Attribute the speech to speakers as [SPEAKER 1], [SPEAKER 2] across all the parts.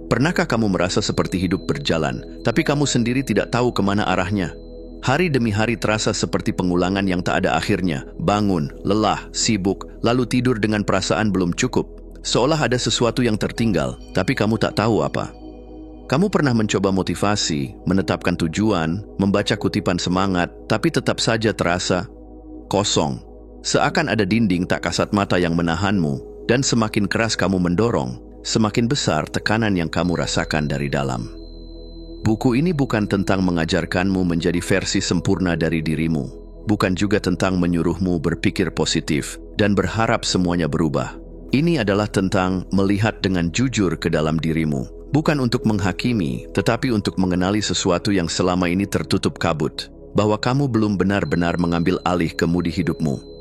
[SPEAKER 1] Pernahkah kamu merasa seperti hidup berjalan, tapi kamu sendiri tidak tahu kemana arahnya? Hari demi hari terasa seperti pengulangan yang tak ada akhirnya. Bangun, lelah, sibuk, lalu tidur dengan perasaan belum cukup. Seolah ada sesuatu yang tertinggal, tapi kamu tak tahu apa. Kamu pernah mencoba motivasi, menetapkan tujuan, membaca kutipan semangat, tapi tetap saja terasa kosong. Seakan ada dinding tak kasat mata yang menahanmu, dan semakin keras kamu mendorong, semakin besar tekanan yang kamu rasakan dari dalam. Buku ini bukan tentang mengajarkanmu menjadi versi sempurna dari dirimu, bukan juga tentang menyuruhmu berpikir positif dan berharap semuanya berubah. Ini adalah tentang melihat dengan jujur ke dalam dirimu, bukan untuk menghakimi, tetapi untuk mengenali sesuatu yang selama ini tertutup kabut, bahwa kamu belum benar-benar mengambil alih kemudi hidupmu.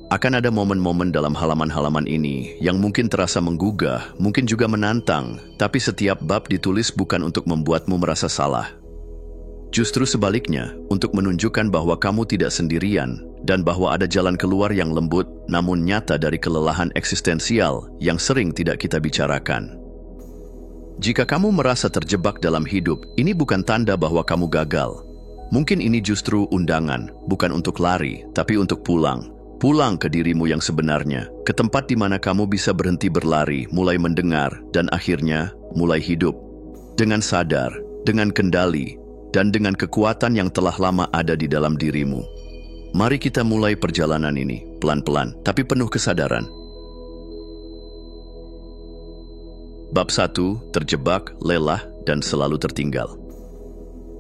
[SPEAKER 1] Akan ada momen-momen dalam halaman-halaman ini yang mungkin terasa menggugah, mungkin juga menantang, tapi setiap bab ditulis bukan untuk membuatmu merasa salah. Justru sebaliknya, untuk menunjukkan bahwa kamu tidak sendirian dan bahwa ada jalan keluar yang lembut namun nyata dari kelelahan eksistensial yang sering tidak kita bicarakan. Jika kamu merasa terjebak dalam hidup, ini bukan tanda bahwa kamu gagal. Mungkin ini justru undangan, bukan untuk lari, tapi untuk pulang. Pulang ke dirimu yang sebenarnya, ke tempat di mana kamu bisa berhenti berlari, mulai mendengar, dan akhirnya mulai hidup. Dengan sadar, dengan kendali, dan dengan kekuatan yang telah lama ada di dalam dirimu. Mari kita mulai perjalanan ini, pelan-pelan, tapi penuh kesadaran. Bab 1, terjebak, lelah, dan selalu tertinggal.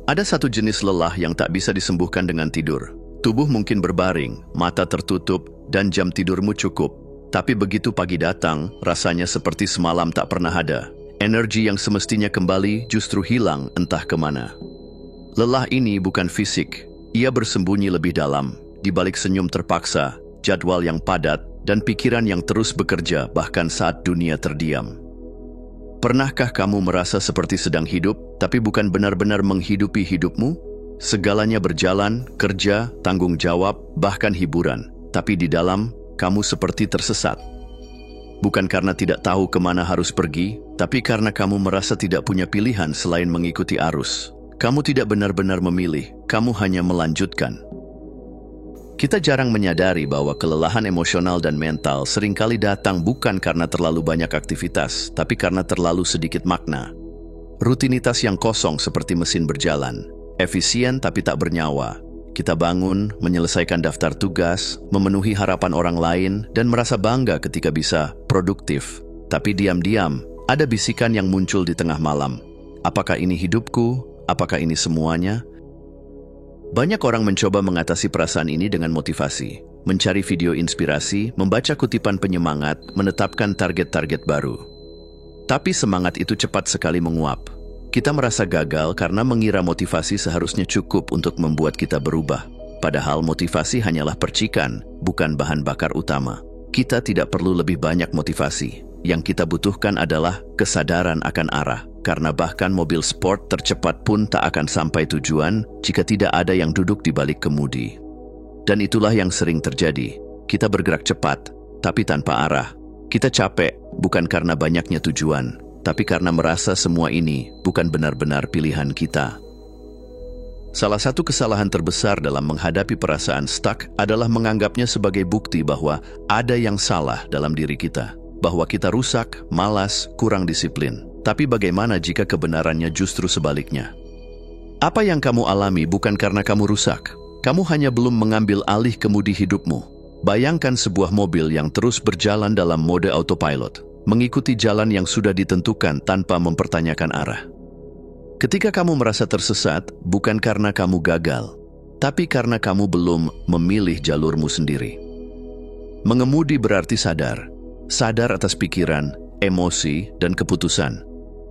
[SPEAKER 1] Ada satu jenis lelah yang tak bisa disembuhkan dengan tidur. Tubuh mungkin berbaring, mata tertutup, dan jam tidurmu cukup. Tapi begitu pagi datang, rasanya seperti semalam tak pernah ada. Energi yang semestinya kembali justru hilang entah kemana. Lelah ini bukan fisik. Ia bersembunyi lebih dalam, di balik senyum terpaksa, jadwal yang padat, dan pikiran yang terus bekerja bahkan saat dunia terdiam. Pernahkah kamu merasa seperti sedang hidup, tapi bukan benar-benar menghidupi hidupmu? Segalanya berjalan, kerja, tanggung jawab, bahkan hiburan. Tapi di dalam, kamu seperti tersesat. Bukan karena tidak tahu kemana harus pergi, tapi karena kamu merasa tidak punya pilihan selain mengikuti arus. Kamu tidak benar-benar memilih, kamu hanya melanjutkan. Kita jarang menyadari bahwa kelelahan emosional dan mental seringkali datang bukan karena terlalu banyak aktivitas, tapi karena terlalu sedikit makna. Rutinitas yang kosong seperti mesin berjalan. Efisien tapi tak bernyawa. Kita bangun, menyelesaikan daftar tugas, memenuhi harapan orang lain, dan merasa bangga ketika bisa produktif. Tapi diam-diam, ada bisikan yang muncul di tengah malam. Apakah ini hidupku? Apakah ini semuanya? Banyak orang mencoba mengatasi perasaan ini dengan motivasi, mencari video inspirasi, membaca kutipan penyemangat, menetapkan target-target baru. Tapi semangat itu cepat sekali menguap. Kita merasa gagal karena mengira motivasi seharusnya cukup untuk membuat kita berubah. Padahal motivasi hanyalah percikan, bukan bahan bakar utama. Kita tidak perlu lebih banyak motivasi. Yang kita butuhkan adalah kesadaran akan arah. Karena bahkan mobil sport tercepat pun tak akan sampai tujuan jika tidak ada yang duduk di balik kemudi. Dan itulah yang sering terjadi. Kita bergerak cepat, tapi tanpa arah. Kita capek, bukan karena banyaknya tujuan, tapi karena merasa semua ini bukan benar-benar pilihan kita. Salah satu kesalahan terbesar dalam menghadapi perasaan stuck adalah menganggapnya sebagai bukti bahwa ada yang salah dalam diri kita. Bahwa kita rusak, malas, kurang disiplin. Tapi bagaimana jika kebenarannya justru sebaliknya? Apa yang kamu alami bukan karena kamu rusak. Kamu hanya belum mengambil alih kemudi hidupmu. Bayangkan sebuah mobil yang terus berjalan dalam mode autopilot. Mengikuti jalan yang sudah ditentukan tanpa mempertanyakan arah. Ketika kamu merasa tersesat, bukan karena kamu gagal, tapi karena kamu belum memilih jalurmu sendiri. Mengemudi berarti sadar. Sadar atas pikiran, emosi, dan keputusan.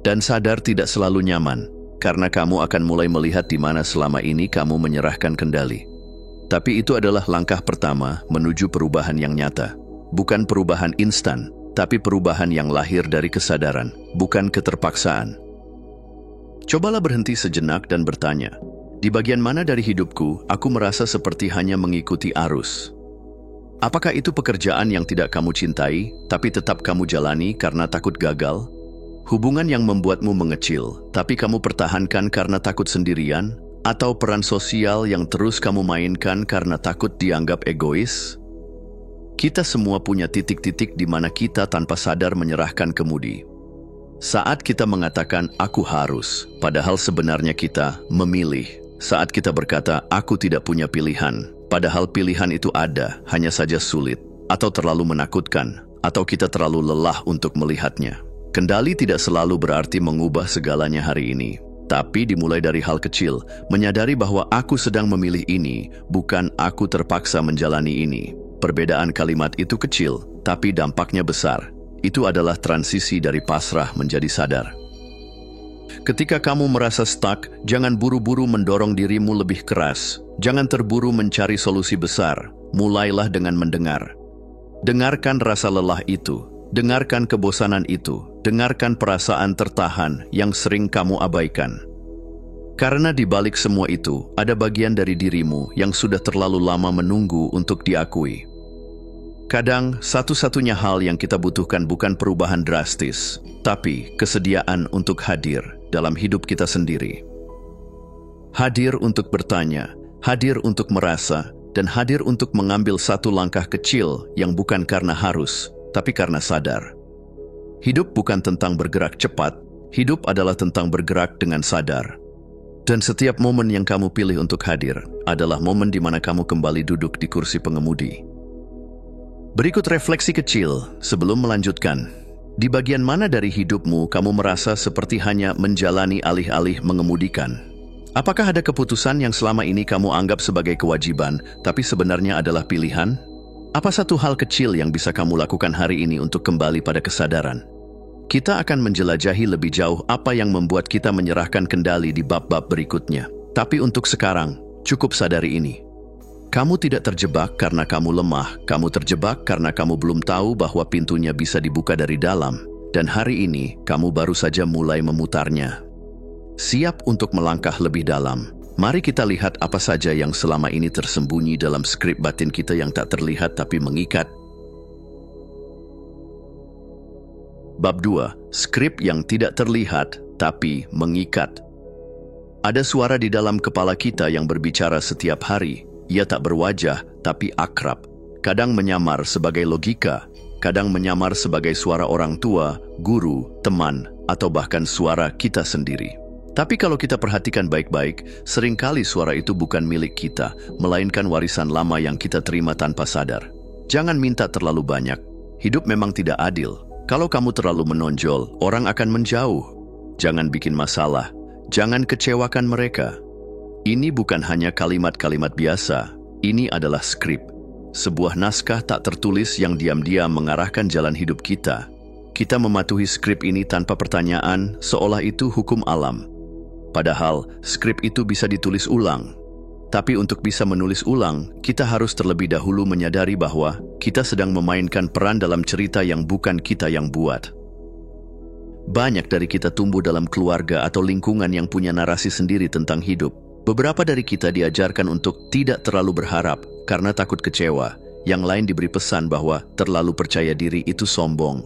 [SPEAKER 1] Dan sadar tidak selalu nyaman, karena kamu akan mulai melihat di mana selama ini kamu menyerahkan kendali. Tapi itu adalah langkah pertama menuju perubahan yang nyata. Bukan perubahan instan, tapi perubahan yang lahir dari kesadaran, bukan keterpaksaan. Cobalah berhenti sejenak dan bertanya, di bagian mana dari hidupku aku merasa seperti hanya mengikuti arus? Apakah itu pekerjaan yang tidak kamu cintai, tapi tetap kamu jalani karena takut gagal? Hubungan yang membuatmu mengecil, tapi kamu pertahankan karena takut sendirian, atau peran sosial yang terus kamu mainkan karena takut dianggap egois? Kita semua punya titik-titik di mana kita tanpa sadar menyerahkan kemudi. Saat kita mengatakan, aku harus, padahal sebenarnya kita memilih. Saat kita berkata, aku tidak punya pilihan, padahal pilihan itu ada, hanya saja sulit, atau terlalu menakutkan, atau kita terlalu lelah untuk melihatnya. Kendali tidak selalu berarti mengubah segalanya hari ini. Tapi dimulai dari hal kecil, menyadari bahwa aku sedang memilih ini, bukan aku terpaksa menjalani ini. Perbedaan kalimat itu kecil, tapi dampaknya besar. Itu adalah transisi dari pasrah menjadi sadar. Ketika kamu merasa stuck, jangan buru-buru mendorong dirimu lebih keras. Jangan terburu mencari solusi besar. Mulailah dengan mendengar. Dengarkan rasa lelah itu. Dengarkan kebosanan itu. Dengarkan perasaan tertahan yang sering kamu abaikan. Karena di balik semua itu, ada bagian dari dirimu yang sudah terlalu lama menunggu untuk diakui. Kadang, satu-satunya hal yang kita butuhkan bukan perubahan drastis, tapi kesediaan untuk hadir dalam hidup kita sendiri. Hadir untuk bertanya, hadir untuk merasa, dan hadir untuk mengambil satu langkah kecil yang bukan karena harus, tapi karena sadar. Hidup bukan tentang bergerak cepat, hidup adalah tentang bergerak dengan sadar. Dan setiap momen yang kamu pilih untuk hadir adalah momen di mana kamu kembali duduk di kursi pengemudi. Berikut refleksi kecil sebelum melanjutkan. Di bagian mana dari hidupmu kamu merasa seperti hanya menjalani alih-alih mengemudikan? Apakah ada keputusan yang selama ini kamu anggap sebagai kewajiban, tapi sebenarnya adalah pilihan? Apa satu hal kecil yang bisa kamu lakukan hari ini untuk kembali pada kesadaran? Kita akan menjelajahi lebih jauh apa yang membuat kita menyerahkan kendali di bab-bab berikutnya. Tapi untuk sekarang, cukup sadari ini. Kamu tidak terjebak karena kamu lemah, kamu terjebak karena kamu belum tahu bahwa pintunya bisa dibuka dari dalam. Dan hari ini, kamu baru saja mulai memutarnya. Siap untuk melangkah lebih dalam. Mari kita lihat apa saja yang selama ini tersembunyi dalam skrip batin kita yang tak terlihat tapi mengikat. Bab 2. Skrip yang tidak terlihat tapi mengikat. Ada suara di dalam kepala kita yang berbicara setiap hari. Ia tak berwajah tapi akrab. Kadang menyamar sebagai logika, kadang menyamar sebagai suara orang tua, guru, teman, atau bahkan suara kita sendiri. Tapi kalau kita perhatikan baik-baik, seringkali suara itu bukan milik kita, melainkan warisan lama yang kita terima tanpa sadar. Jangan minta terlalu banyak. Hidup memang tidak adil. Kalau kamu terlalu menonjol, orang akan menjauh. Jangan bikin masalah. Jangan kecewakan mereka. Ini bukan hanya kalimat-kalimat biasa. Ini adalah skrip. Sebuah naskah tak tertulis yang diam-diam mengarahkan jalan hidup kita. Kita mematuhi skrip ini tanpa pertanyaan, seolah itu hukum alam. Padahal, skrip itu bisa ditulis ulang. Tapi untuk bisa menulis ulang, kita harus terlebih dahulu menyadari bahwa kita sedang memainkan peran dalam cerita yang bukan kita yang buat. Banyak dari kita tumbuh dalam keluarga atau lingkungan yang punya narasi sendiri tentang hidup. Beberapa dari kita diajarkan untuk tidak terlalu berharap karena takut kecewa. Yang lain diberi pesan bahwa terlalu percaya diri itu sombong.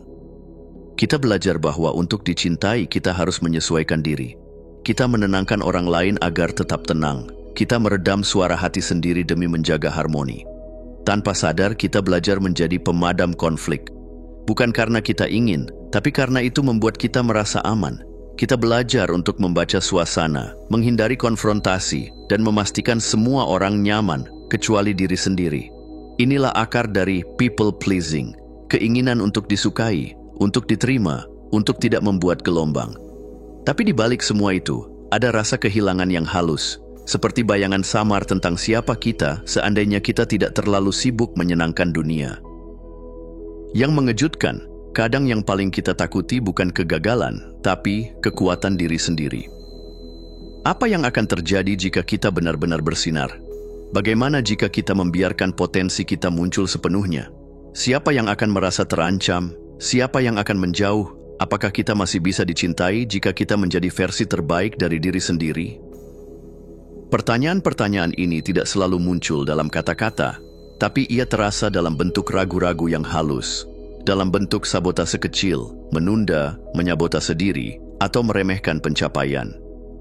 [SPEAKER 1] Kita belajar bahwa untuk dicintai kita harus menyesuaikan diri. Kita menenangkan orang lain agar tetap tenang. Kita meredam suara hati sendiri demi menjaga harmoni. Tanpa sadar kita belajar menjadi pemadam konflik. Bukan karena kita ingin, tapi karena itu membuat kita merasa aman. Kita belajar untuk membaca suasana, menghindari konfrontasi, dan memastikan semua orang nyaman, kecuali diri sendiri. Inilah akar dari people pleasing, keinginan untuk disukai, untuk diterima, untuk tidak membuat gelombang. Tapi di balik semua itu, ada rasa kehilangan yang halus, seperti bayangan samar tentang siapa kita seandainya kita tidak terlalu sibuk menyenangkan dunia. Yang mengejutkan, kadang yang paling kita takuti bukan kegagalan, tapi kekuatan diri sendiri. Apa yang akan terjadi jika kita benar-benar bersinar? Bagaimana jika kita membiarkan potensi kita muncul sepenuhnya? Siapa yang akan merasa terancam? Siapa yang akan menjauh? Apakah kita masih bisa dicintai jika kita menjadi versi terbaik dari diri sendiri? Pertanyaan-pertanyaan ini tidak selalu muncul dalam kata-kata, tapi ia terasa dalam bentuk ragu-ragu yang halus. dalam bentuk sabotase kecil, menunda, menyabotase diri, atau meremehkan pencapaian.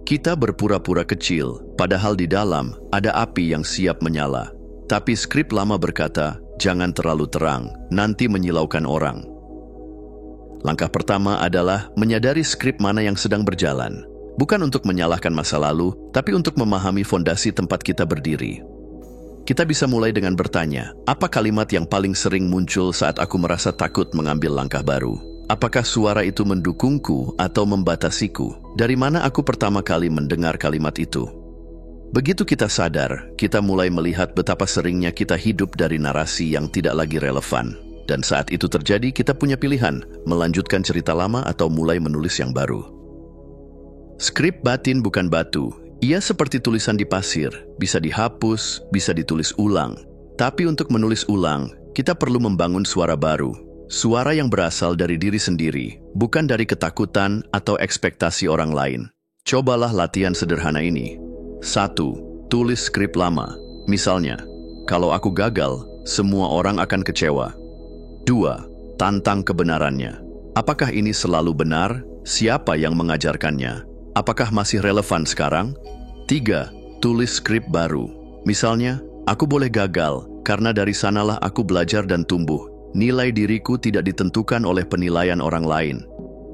[SPEAKER 1] Kita berpura-pura kecil, padahal di dalam ada api yang siap menyala. Tapi skrip lama berkata, jangan terlalu terang, nanti menyilaukan orang. Langkah pertama adalah menyadari skrip mana yang sedang berjalan. Bukan untuk menyalahkan masa lalu, tapi untuk memahami fondasi tempat kita berdiri. Kita bisa mulai dengan bertanya, apa kalimat yang paling sering muncul saat aku merasa takut mengambil langkah baru? Apakah suara itu mendukungku atau membatasiku? Dari mana aku pertama kali mendengar kalimat itu? Begitu kita sadar, kita mulai melihat betapa seringnya kita hidup dari narasi yang tidak lagi relevan. Dan saat itu terjadi, kita punya pilihan, melanjutkan cerita lama atau mulai menulis yang baru. Skrip batin bukan batu. Ia seperti tulisan di pasir, bisa dihapus, bisa ditulis ulang. Tapi untuk menulis ulang, kita perlu membangun suara baru. Suara yang berasal dari diri sendiri, bukan dari ketakutan atau ekspektasi orang lain. Cobalah latihan sederhana ini. 1. Tulis skrip lama. Misalnya, kalau aku gagal, semua orang akan kecewa. 2. Tantang kebenarannya. Apakah ini selalu benar? Siapa yang mengajarkannya? Apakah masih relevan sekarang? 3. Tulis skrip baru. Misalnya, aku boleh gagal, karena dari sanalah aku belajar dan tumbuh. Nilai diriku tidak ditentukan oleh penilaian orang lain.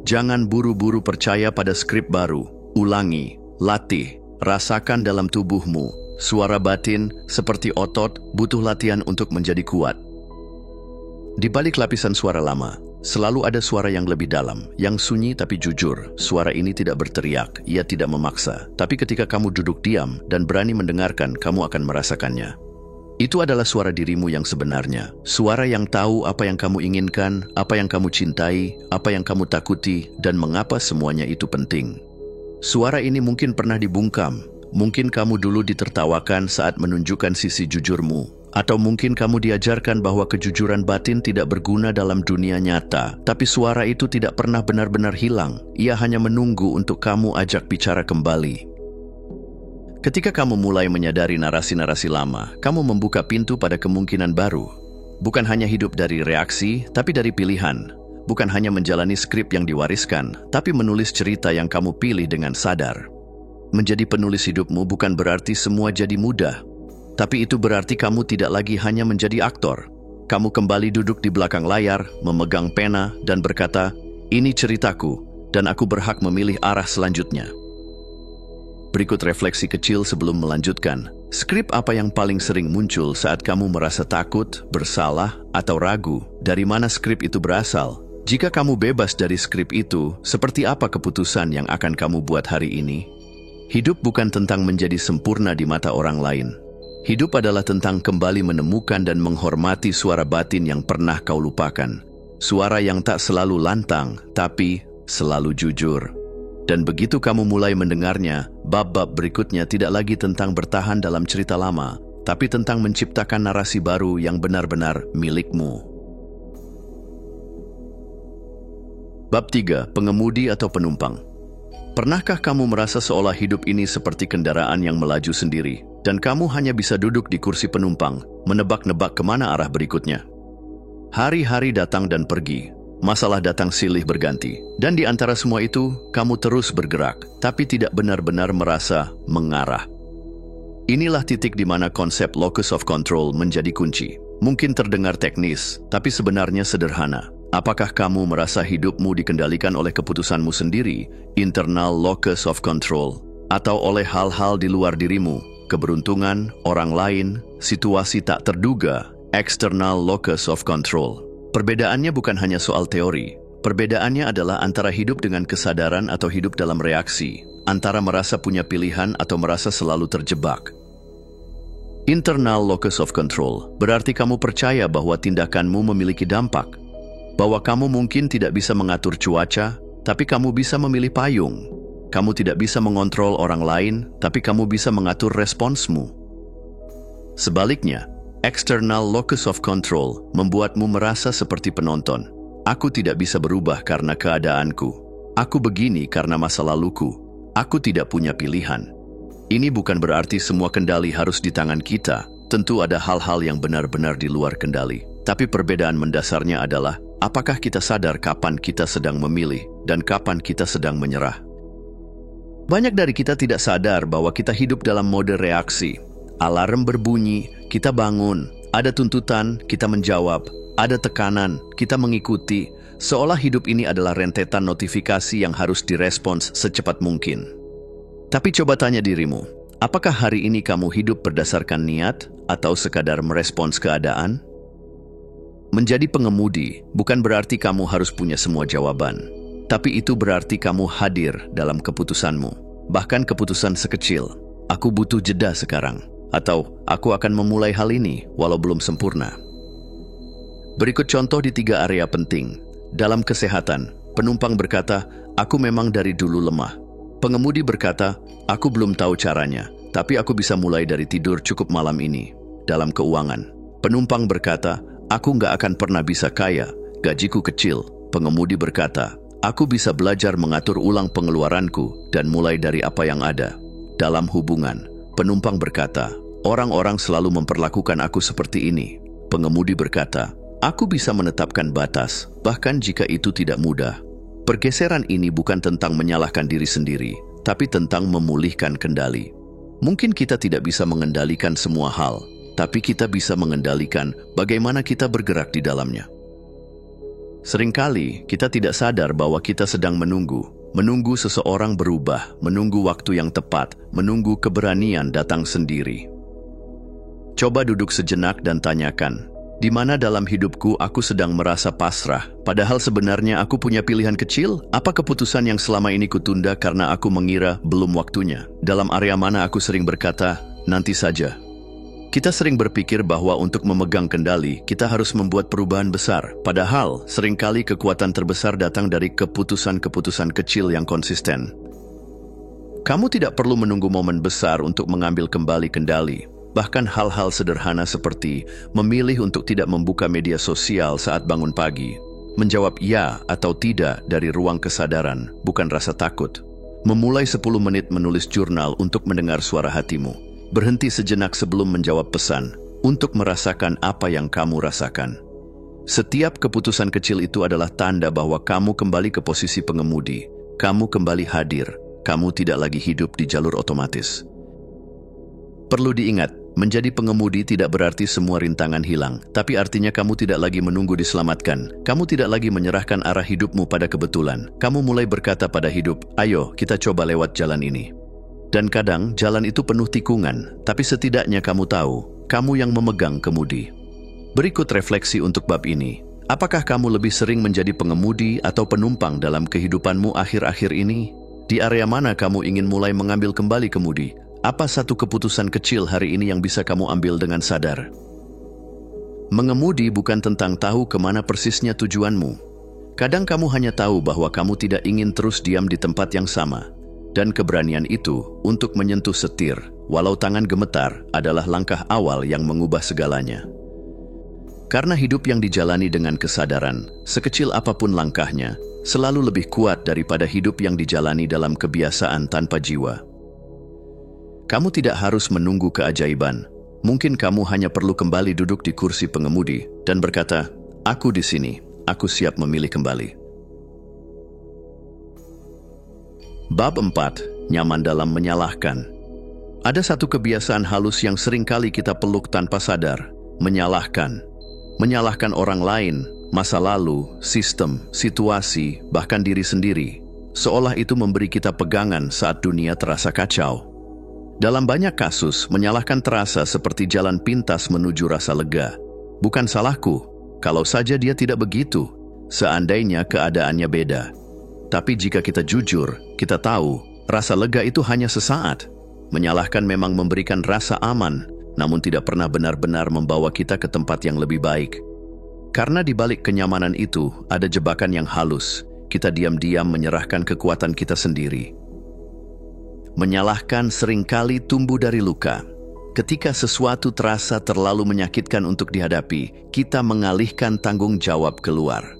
[SPEAKER 1] Jangan buru-buru percaya pada skrip baru. Ulangi, latih, rasakan dalam tubuhmu. Suara batin, seperti otot, butuh latihan untuk menjadi kuat. Di balik lapisan suara lama, selalu ada suara yang lebih dalam, yang sunyi tapi jujur. Suara ini tidak berteriak, ia tidak memaksa. Tapi ketika kamu duduk diam dan berani mendengarkan, kamu akan merasakannya. Itu adalah suara dirimu yang sebenarnya. Suara yang tahu apa yang kamu inginkan, apa yang kamu cintai, apa yang kamu takuti, dan mengapa semuanya itu penting. Suara ini mungkin pernah dibungkam. Mungkin kamu dulu ditertawakan saat menunjukkan sisi jujurmu. Atau mungkin kamu diajarkan bahwa kejujuran batin tidak berguna dalam dunia nyata. Tapi suara itu tidak pernah benar-benar hilang. Ia hanya menunggu untuk kamu ajak bicara kembali. Ketika kamu mulai menyadari narasi-narasi lama, kamu membuka pintu pada kemungkinan baru. Bukan hanya hidup dari reaksi, tapi dari pilihan. Bukan hanya menjalani skrip yang diwariskan, tapi menulis cerita yang kamu pilih dengan sadar. Menjadi penulis hidupmu bukan berarti semua jadi mudah. Tapi itu berarti kamu tidak lagi hanya menjadi aktor. Kamu kembali duduk di belakang layar, memegang pena, dan berkata, ini ceritaku, dan aku berhak memilih arah selanjutnya. Berikut refleksi kecil sebelum melanjutkan. Skrip apa yang paling sering muncul saat kamu merasa takut, bersalah, atau ragu? Dari mana skrip itu berasal? Jika kamu bebas dari skrip itu, seperti apa keputusan yang akan kamu buat hari ini? Hidup bukan tentang menjadi sempurna di mata orang lain. Hidup adalah tentang kembali menemukan dan menghormati suara batin yang pernah kau lupakan. Suara yang tak selalu lantang, tapi selalu jujur. Dan begitu kamu mulai mendengarnya, bab-bab berikutnya tidak lagi tentang bertahan dalam cerita lama, tapi tentang menciptakan narasi baru yang benar-benar milikmu. Bab 3. Pengemudi atau penumpang. Pernahkah kamu merasa seolah hidup ini seperti kendaraan yang melaju sendiri, dan kamu hanya bisa duduk di kursi penumpang, menebak-nebak kemana arah berikutnya? Hari-hari datang dan pergi. Masalah datang silih berganti. Dan di antara semua itu, kamu terus bergerak, tapi tidak benar-benar merasa mengarah. Inilah titik di mana konsep locus of control menjadi kunci. Mungkin terdengar teknis, tapi sebenarnya sederhana. Apakah kamu merasa hidupmu dikendalikan oleh keputusanmu sendiri, internal locus of control, atau oleh hal-hal di luar dirimu, keberuntungan, orang lain, situasi tak terduga, external locus of control? Perbedaannya bukan hanya soal teori. Perbedaannya adalah antara hidup dengan kesadaran atau hidup dalam reaksi, antara merasa punya pilihan atau merasa selalu terjebak. Internal locus of control berarti kamu percaya bahwa tindakanmu memiliki dampak, bahwa kamu mungkin tidak bisa mengatur cuaca, tapi kamu bisa memilih payung. Kamu tidak bisa mengontrol orang lain, tapi kamu bisa mengatur responsmu. Sebaliknya, external locus of control membuatmu merasa seperti penonton. Aku tidak bisa berubah karena keadaanku. Aku begini karena masa laluku. Aku tidak punya pilihan. Ini bukan berarti semua kendali harus di tangan kita. Tentu ada hal-hal yang benar-benar di luar kendali. Tapi perbedaan mendasarnya adalah apakah kita sadar kapan kita sedang memilih dan kapan kita sedang menyerah? Banyak dari kita tidak sadar bahwa kita hidup dalam mode reaksi. Alarm berbunyi, kita bangun, ada tuntutan, kita menjawab, ada tekanan, kita mengikuti, seolah hidup ini adalah rentetan notifikasi yang harus direspons secepat mungkin. Tapi coba tanya dirimu, apakah hari ini kamu hidup berdasarkan niat atau sekadar merespons keadaan? Menjadi pengemudi bukan berarti kamu harus punya semua jawaban, tapi itu berarti kamu hadir dalam keputusanmu. Bahkan keputusan sekecil, aku butuh jeda sekarang, atau aku akan memulai hal ini walau belum sempurna. Berikut contoh di 3 area penting. Dalam kesehatan, penumpang berkata, aku memang dari dulu lemah. Pengemudi berkata, aku belum tahu caranya, tapi aku bisa mulai dari tidur cukup malam ini. Dalam keuangan, penumpang berkata, aku nggak akan pernah bisa kaya, gajiku kecil. Pengemudi berkata, aku bisa belajar mengatur ulang pengeluaranku dan mulai dari apa yang ada. Dalam hubungan, penumpang berkata, orang-orang selalu memperlakukan aku seperti ini. Pengemudi berkata, aku bisa menetapkan batas, bahkan jika itu tidak mudah. Pergeseran ini bukan tentang menyalahkan diri sendiri, tapi tentang memulihkan kendali. Mungkin kita tidak bisa mengendalikan semua hal, tapi kita bisa mengendalikan bagaimana kita bergerak di dalamnya. Seringkali kita tidak sadar bahwa kita sedang menunggu seseorang berubah, menunggu waktu yang tepat, menunggu keberanian datang sendiri. Coba duduk sejenak dan tanyakan, di mana dalam hidupku aku sedang merasa pasrah, padahal sebenarnya aku punya pilihan kecil? Apa keputusan yang selama ini kutunda karena aku mengira belum waktunya? Dalam area mana aku sering berkata, nanti saja. Kita sering berpikir bahwa untuk memegang kendali, kita harus membuat perubahan besar. Padahal, seringkali kekuatan terbesar datang dari keputusan-keputusan kecil yang konsisten. Kamu tidak perlu menunggu momen besar untuk mengambil kembali kendali. Bahkan hal-hal sederhana seperti memilih untuk tidak membuka media sosial saat bangun pagi, menjawab ya atau tidak dari ruang kesadaran, bukan rasa takut. Memulai 10 menit menulis jurnal untuk mendengar suara hatimu. Berhenti sejenak sebelum menjawab pesan, untuk merasakan apa yang kamu rasakan. Setiap keputusan kecil itu adalah tanda bahwa kamu kembali ke posisi pengemudi. Kamu kembali hadir, kamu tidak lagi hidup di jalur otomatis. Perlu diingat, menjadi pengemudi tidak berarti semua rintangan hilang, tapi artinya kamu tidak lagi menunggu diselamatkan. Kamu tidak lagi menyerahkan arah hidupmu pada kebetulan. Kamu mulai berkata pada hidup, ayo kita coba lewat jalan ini. Dan kadang jalan itu penuh tikungan, tapi setidaknya kamu tahu, kamu yang memegang kemudi. Berikut refleksi untuk bab ini. Apakah kamu lebih sering menjadi pengemudi atau penumpang dalam kehidupanmu akhir-akhir ini? Di area mana kamu ingin mulai mengambil kembali kemudi? Apa satu keputusan kecil hari ini yang bisa kamu ambil dengan sadar? Mengemudi bukan tentang tahu kemana persisnya tujuanmu. Kadang kamu hanya tahu bahwa kamu tidak ingin terus diam di tempat yang sama. Dan keberanian itu untuk menyentuh setir, walau tangan gemetar, adalah langkah awal yang mengubah segalanya. Karena hidup yang dijalani dengan kesadaran, sekecil apapun langkahnya, selalu lebih kuat daripada hidup yang dijalani dalam kebiasaan tanpa jiwa. Kamu tidak harus menunggu keajaiban. Mungkin kamu hanya perlu kembali duduk di kursi pengemudi dan berkata, aku di sini, aku siap memilih kembali. Bab 4. Nyaman dalam menyalahkan. Ada satu kebiasaan halus yang sering kali kita peluk tanpa sadar. Menyalahkan. Menyalahkan orang lain, masa lalu, sistem, situasi, bahkan diri sendiri. Seolah itu memberi kita pegangan saat dunia terasa kacau. Dalam banyak kasus, menyalahkan terasa seperti jalan pintas menuju rasa lega. Bukan salahku, kalau saja dia tidak begitu, seandainya keadaannya beda. Tapi jika kita jujur, kita tahu, rasa lega itu hanya sesaat. Menyalahkan memang memberikan rasa aman, namun tidak pernah benar-benar membawa kita ke tempat yang lebih baik. Karena di balik kenyamanan itu, ada jebakan yang halus. Kita diam-diam menyerahkan kekuatan kita sendiri. Menyalahkan seringkali tumbuh dari luka. Ketika sesuatu terasa terlalu menyakitkan untuk dihadapi, kita mengalihkan tanggung jawab keluar.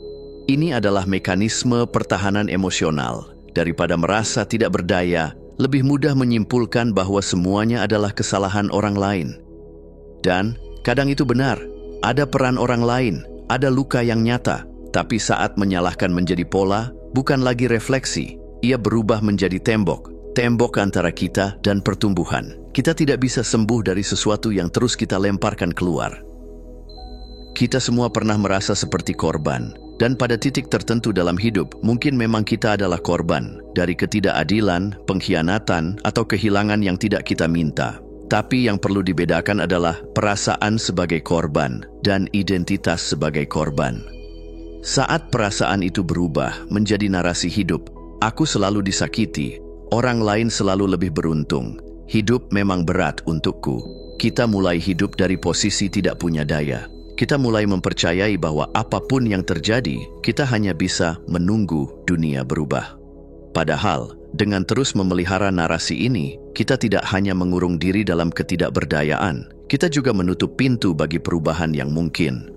[SPEAKER 1] Ini adalah mekanisme pertahanan emosional. Daripada merasa tidak berdaya, lebih mudah menyimpulkan bahwa semuanya adalah kesalahan orang lain. Dan kadang itu benar, ada peran orang lain, ada luka yang nyata, Tapi saat menyalahkan menjadi pola, bukan lagi refleksi. Ia berubah menjadi tembok antara kita dan pertumbuhan. Kita tidak bisa sembuh dari sesuatu yang terus kita lemparkan keluar. Kita semua pernah merasa seperti korban, dan pada titik tertentu dalam hidup, mungkin memang kita adalah korban dari ketidakadilan, pengkhianatan, atau kehilangan yang tidak kita minta. Tapi yang perlu dibedakan adalah perasaan sebagai korban dan identitas sebagai korban. Saat perasaan itu berubah menjadi narasi hidup, aku selalu disakiti, orang lain selalu lebih beruntung, hidup memang berat untukku. Kita mulai hidup dari posisi tidak punya daya. Kita mulai mempercayai bahwa apapun yang terjadi, kita hanya bisa menunggu dunia berubah. Padahal, dengan terus memelihara narasi ini, kita tidak hanya mengurung diri dalam ketidakberdayaan, kita juga menutup pintu bagi perubahan yang mungkin.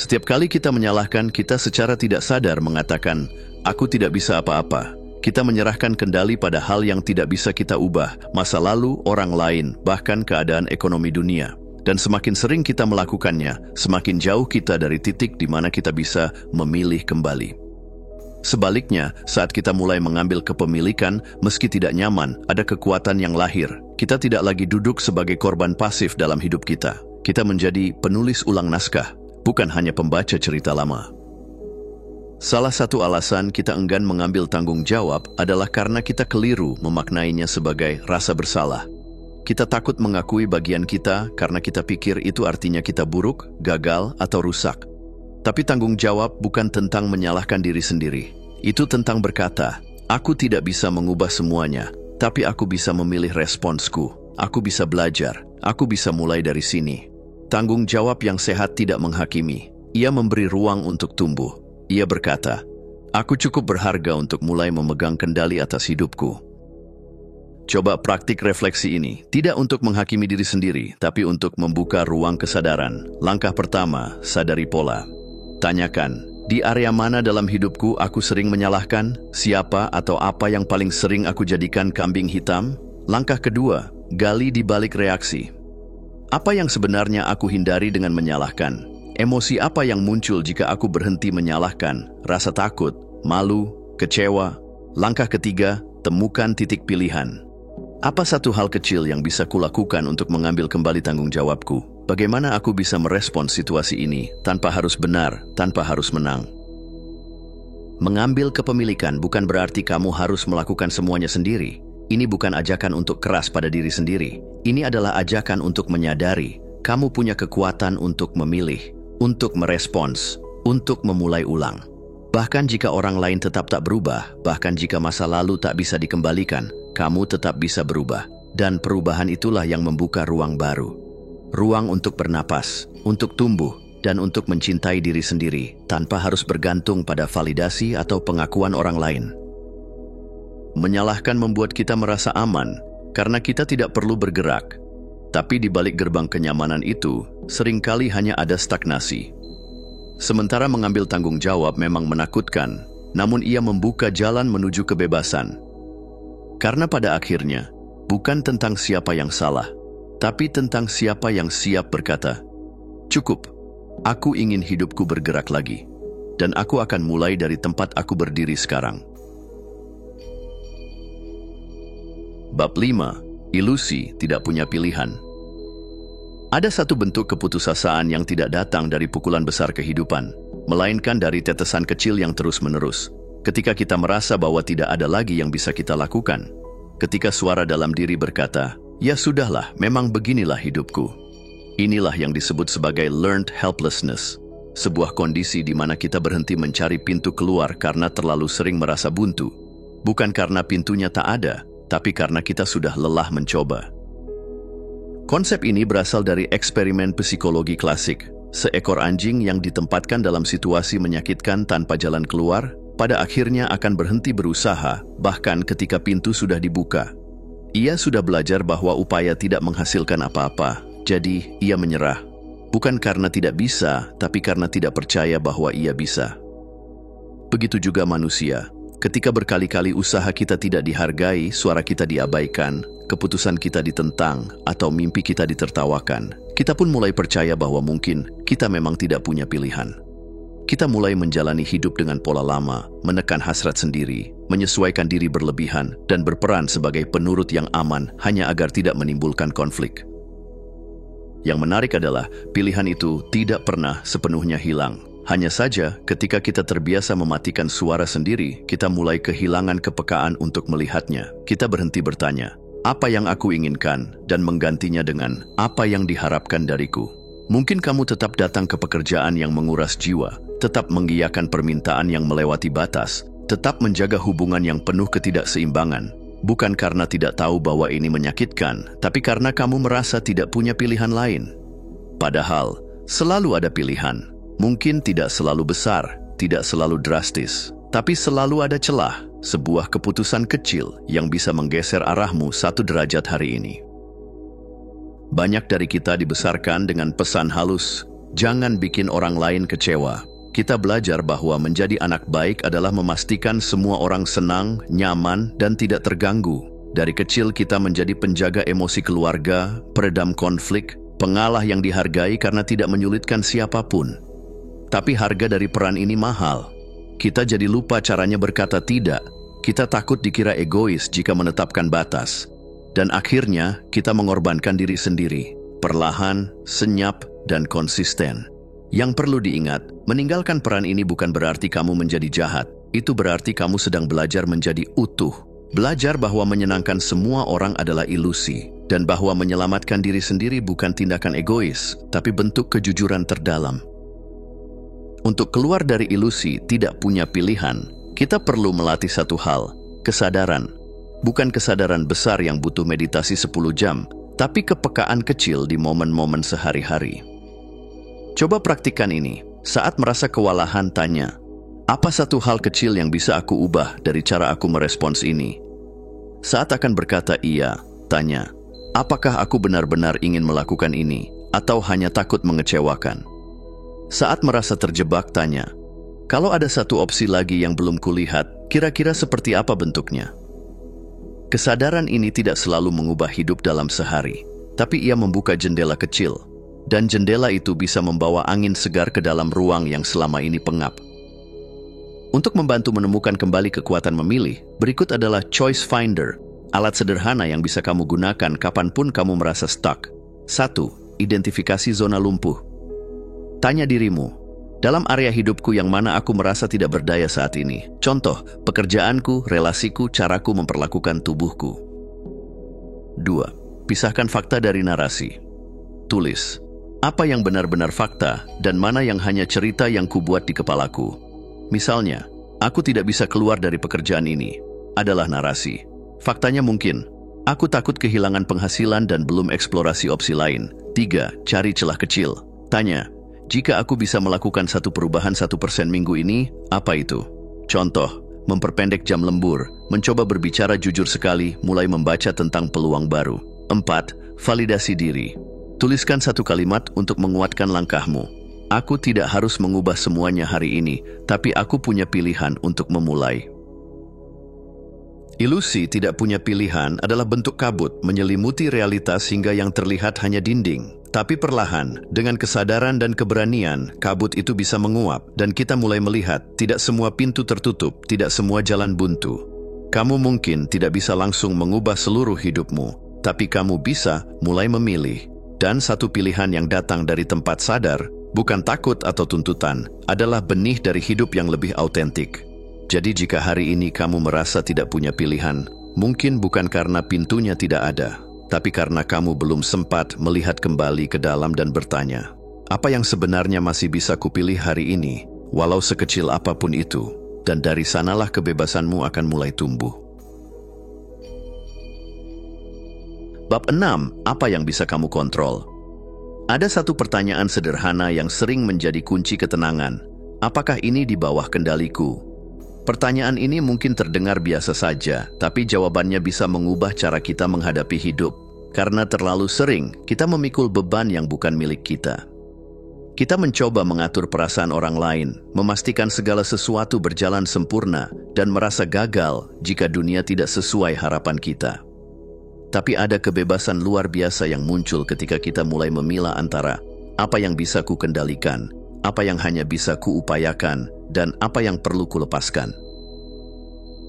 [SPEAKER 1] Setiap kali kita menyalahkan, kita secara tidak sadar mengatakan, "Aku tidak bisa apa-apa." Kita menyerahkan kendali pada hal yang tidak bisa kita ubah, masa lalu, orang lain, bahkan keadaan ekonomi dunia. Dan semakin sering kita melakukannya, semakin jauh kita dari titik di mana kita bisa memilih kembali. Sebaliknya, saat kita mulai mengambil kepemilikan, meski tidak nyaman, ada kekuatan yang lahir. Kita tidak lagi duduk sebagai korban pasif dalam hidup kita. Kita menjadi penulis ulang naskah, bukan hanya pembaca cerita lama. Salah satu alasan kita enggan mengambil tanggung jawab adalah karena kita keliru memaknainya sebagai rasa bersalah. Kita takut mengakui bagian kita karena kita pikir itu artinya kita buruk, gagal, atau rusak. Tapi tanggung jawab bukan tentang menyalahkan diri sendiri. Itu tentang berkata, "Aku tidak bisa mengubah semuanya, tapi aku bisa memilih responsku. Aku bisa belajar, aku bisa mulai dari sini." Tanggung jawab yang sehat tidak menghakimi. Ia memberi ruang untuk tumbuh. Ia berkata, "Aku cukup berharga untuk mulai memegang kendali atas hidupku." Coba praktik refleksi ini, tidak untuk menghakimi diri sendiri, tapi untuk membuka ruang kesadaran. Langkah pertama, sadari pola. Tanyakan, di area mana dalam hidupku aku sering menyalahkan? Siapa atau apa yang paling sering aku jadikan kambing hitam? Langkah kedua, gali di balik reaksi. Apa yang sebenarnya aku hindari dengan menyalahkan? Emosi apa yang muncul jika aku berhenti menyalahkan? Rasa takut, malu, kecewa. Langkah ketiga, temukan titik pilihan. Apa satu hal kecil yang bisa kulakukan untuk mengambil kembali tanggung jawabku? Bagaimana aku bisa merespons situasi ini tanpa harus benar, tanpa harus menang? Mengambil kepemilikan bukan berarti kamu harus melakukan semuanya sendiri. Ini bukan ajakan untuk keras pada diri sendiri. Ini adalah ajakan untuk menyadari kamu punya kekuatan untuk memilih, untuk merespons, untuk memulai ulang. Bahkan jika orang lain tetap tak berubah, bahkan jika masa lalu tak bisa dikembalikan, kamu tetap bisa berubah. Dan perubahan itulah yang membuka ruang baru. Ruang untuk bernapas, untuk tumbuh, dan untuk mencintai diri sendiri, tanpa harus bergantung pada validasi atau pengakuan orang lain. Menyalahkan membuat kita merasa aman, karena kita tidak perlu bergerak. Tapi di balik gerbang kenyamanan itu, seringkali hanya ada stagnasi. Sementara mengambil tanggung jawab memang menakutkan, namun ia membuka jalan menuju kebebasan. Karena pada akhirnya, bukan tentang siapa yang salah, tapi tentang siapa yang siap berkata, "Cukup, aku ingin hidupku bergerak lagi, dan aku akan mulai dari tempat aku berdiri sekarang." Bab 5. Ilusi tidak punya pilihan. Ada satu bentuk keputusasaan yang tidak datang dari pukulan besar kehidupan, melainkan dari tetesan kecil yang terus-menerus. Ketika kita merasa bahwa tidak ada lagi yang bisa kita lakukan. Ketika suara dalam diri berkata, "Ya sudahlah, memang beginilah hidupku." Inilah yang disebut sebagai learned helplessness. Sebuah kondisi di mana kita berhenti mencari pintu keluar karena terlalu sering merasa buntu. Bukan karena pintunya tak ada, tapi karena kita sudah lelah mencoba. Konsep ini berasal dari eksperimen psikologi klasik. Seekor anjing yang ditempatkan dalam situasi menyakitkan tanpa jalan keluar, pada akhirnya akan berhenti berusaha, bahkan ketika pintu sudah dibuka. Ia sudah belajar bahwa upaya tidak menghasilkan apa-apa, jadi ia menyerah. Bukan karena tidak bisa, tapi karena tidak percaya bahwa ia bisa. Begitu juga manusia. Ketika berkali-kali usaha kita tidak dihargai, suara kita diabaikan, keputusan kita ditentang, atau mimpi kita ditertawakan, kita pun mulai percaya bahwa mungkin kita memang tidak punya pilihan. kita mulai menjalani hidup dengan pola lama, menekan hasrat sendiri, menyesuaikan diri berlebihan, dan berperan sebagai penurut yang aman hanya agar tidak menimbulkan konflik. Yang menarik adalah, pilihan itu tidak pernah sepenuhnya hilang. Hanya saja, ketika kita terbiasa mematikan suara sendiri, kita mulai kehilangan kepekaan untuk melihatnya. Kita berhenti bertanya, apa yang aku inginkan, dan menggantinya dengan apa yang diharapkan dariku. Mungkin kamu tetap datang ke pekerjaan yang menguras jiwa, tetap mengiyakan permintaan yang melewati batas, tetap menjaga hubungan yang penuh ketidakseimbangan, bukan karena tidak tahu bahwa ini menyakitkan, tapi karena kamu merasa tidak punya pilihan lain. Padahal, selalu ada pilihan. Mungkin tidak selalu besar, tidak selalu drastis, tapi selalu ada celah, sebuah keputusan kecil yang bisa menggeser arahmu 1 derajat hari ini. Banyak dari kita dibesarkan dengan pesan halus, jangan bikin orang lain kecewa. Kita belajar bahwa menjadi anak baik adalah memastikan semua orang senang, nyaman, dan tidak terganggu. Dari kecil kita menjadi penjaga emosi keluarga, peredam konflik, pengalah yang dihargai karena tidak menyulitkan siapapun. Tapi harga dari peran ini mahal. Kita jadi lupa caranya berkata tidak. Kita takut dikira egois jika menetapkan batas. Dan akhirnya kita mengorbankan diri sendiri, perlahan, senyap, dan konsisten. Yang perlu diingat, meninggalkan peran ini bukan berarti kamu menjadi jahat. Itu berarti kamu sedang belajar menjadi utuh. Belajar bahwa menyenangkan semua orang adalah ilusi, dan bahwa menyelamatkan diri sendiri bukan tindakan egois, tapi bentuk kejujuran terdalam. Untuk keluar dari ilusi tidak punya pilihan, kita perlu melatih satu hal, kesadaran. Bukan kesadaran besar yang butuh meditasi 10 jam, tapi kepekaan kecil di momen-momen sehari-hari. Coba praktikkan ini. Saat merasa kewalahan, tanya, apa satu hal kecil yang bisa aku ubah dari cara aku merespons ini? Saat akan berkata iya, tanya, apakah aku benar-benar ingin melakukan ini, atau hanya takut mengecewakan? Saat merasa terjebak, tanya, kalau ada satu opsi lagi yang belum kulihat, kira-kira seperti apa bentuknya? Kesadaran ini tidak selalu mengubah hidup dalam sehari, tapi ia membuka jendela kecil, dan jendela itu bisa membawa angin segar ke dalam ruang yang selama ini pengap. Untuk membantu menemukan kembali kekuatan memilih, berikut adalah Choice Finder, alat sederhana yang bisa kamu gunakan kapanpun kamu merasa stuck. 1. Identifikasi zona lumpuh. Tanya dirimu, dalam area hidupku yang mana aku merasa tidak berdaya saat ini? Contoh, pekerjaanku, relasiku, caraku memperlakukan tubuhku. 2. Pisahkan fakta dari narasi. Tulis, apa yang benar-benar fakta dan mana yang hanya cerita yang kubuat di kepalaku. Misalnya, aku tidak bisa keluar dari pekerjaan ini. Adalah narasi. Faktanya mungkin, aku takut kehilangan penghasilan dan belum eksplorasi opsi lain. 3. Cari celah kecil. Tanya, jika aku bisa melakukan satu perubahan 1% minggu ini, apa itu? Contoh, memperpendek jam lembur, mencoba berbicara jujur sekali, mulai membaca tentang peluang baru. 4. Validasi diri. Tuliskan satu kalimat untuk menguatkan langkahmu. Aku tidak harus mengubah semuanya hari ini, tapi aku punya pilihan untuk memulai. Ilusi tidak punya pilihan adalah bentuk kabut menyelimuti realitas hingga yang terlihat hanya dinding. Tapi perlahan, dengan kesadaran dan keberanian, kabut itu bisa menguap dan kita mulai melihat tidak semua pintu tertutup, tidak semua jalan buntu. Kamu mungkin tidak bisa langsung mengubah seluruh hidupmu, tapi kamu bisa mulai memilih. Dan satu pilihan yang datang dari tempat sadar, bukan takut atau tuntutan, adalah benih dari hidup yang lebih autentik. Jadi jika hari ini kamu merasa tidak punya pilihan, mungkin bukan karena pintunya tidak ada, tapi karena kamu belum sempat melihat kembali ke dalam dan bertanya, apa yang sebenarnya masih bisa kupilih hari ini, walau sekecil apapun itu, dan dari sanalah kebebasanmu akan mulai tumbuh. Bab 6. Apa yang bisa kamu kontrol? Ada satu pertanyaan sederhana yang sering menjadi kunci ketenangan. Apakah ini di bawah kendaliku? Pertanyaan ini mungkin terdengar biasa saja, tapi jawabannya bisa mengubah cara kita menghadapi hidup. Karena terlalu sering, kita memikul beban yang bukan milik kita. Kita mencoba mengatur perasaan orang lain, memastikan segala sesuatu berjalan sempurna, dan merasa gagal jika dunia tidak sesuai harapan kita. Tapi ada kebebasan luar biasa yang muncul ketika kita mulai memilah antara apa yang bisa ku kendalikan, apa yang hanya bisa kuupayakan, dan apa yang perlu kulepaskan.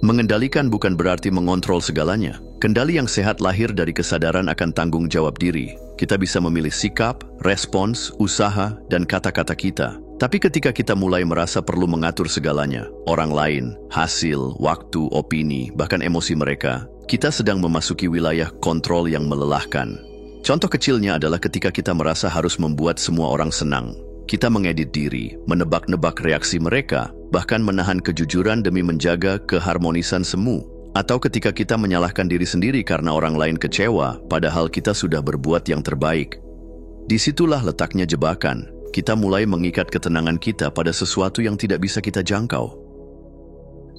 [SPEAKER 1] Mengendalikan bukan berarti mengontrol segalanya. Kendali yang sehat lahir dari kesadaran akan tanggung jawab diri. Kita bisa memilih sikap, respons, usaha, dan kata-kata kita. Tapi ketika kita mulai merasa perlu mengatur segalanya, orang lain, hasil, waktu, opini, bahkan emosi mereka, kita sedang memasuki wilayah kontrol yang melelahkan. Contoh kecilnya adalah ketika kita merasa harus membuat semua orang senang. Kita mengedit diri, menebak-nebak reaksi mereka, bahkan menahan kejujuran demi menjaga keharmonisan semu. Atau ketika kita menyalahkan diri sendiri karena orang lain kecewa, padahal kita sudah berbuat yang terbaik. Disitulah letaknya jebakan. Kita mulai mengikat ketenangan kita pada sesuatu yang tidak bisa kita jangkau.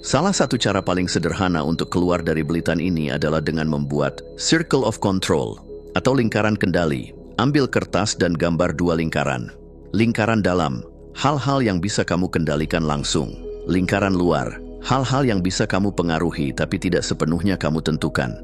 [SPEAKER 1] Salah satu cara paling sederhana untuk keluar dari belitan ini adalah dengan membuat circle of control atau lingkaran kendali. Ambil kertas dan gambar dua lingkaran. Lingkaran dalam, hal-hal yang bisa kamu kendalikan langsung. Lingkaran luar, hal-hal yang bisa kamu pengaruhi tapi tidak sepenuhnya kamu tentukan.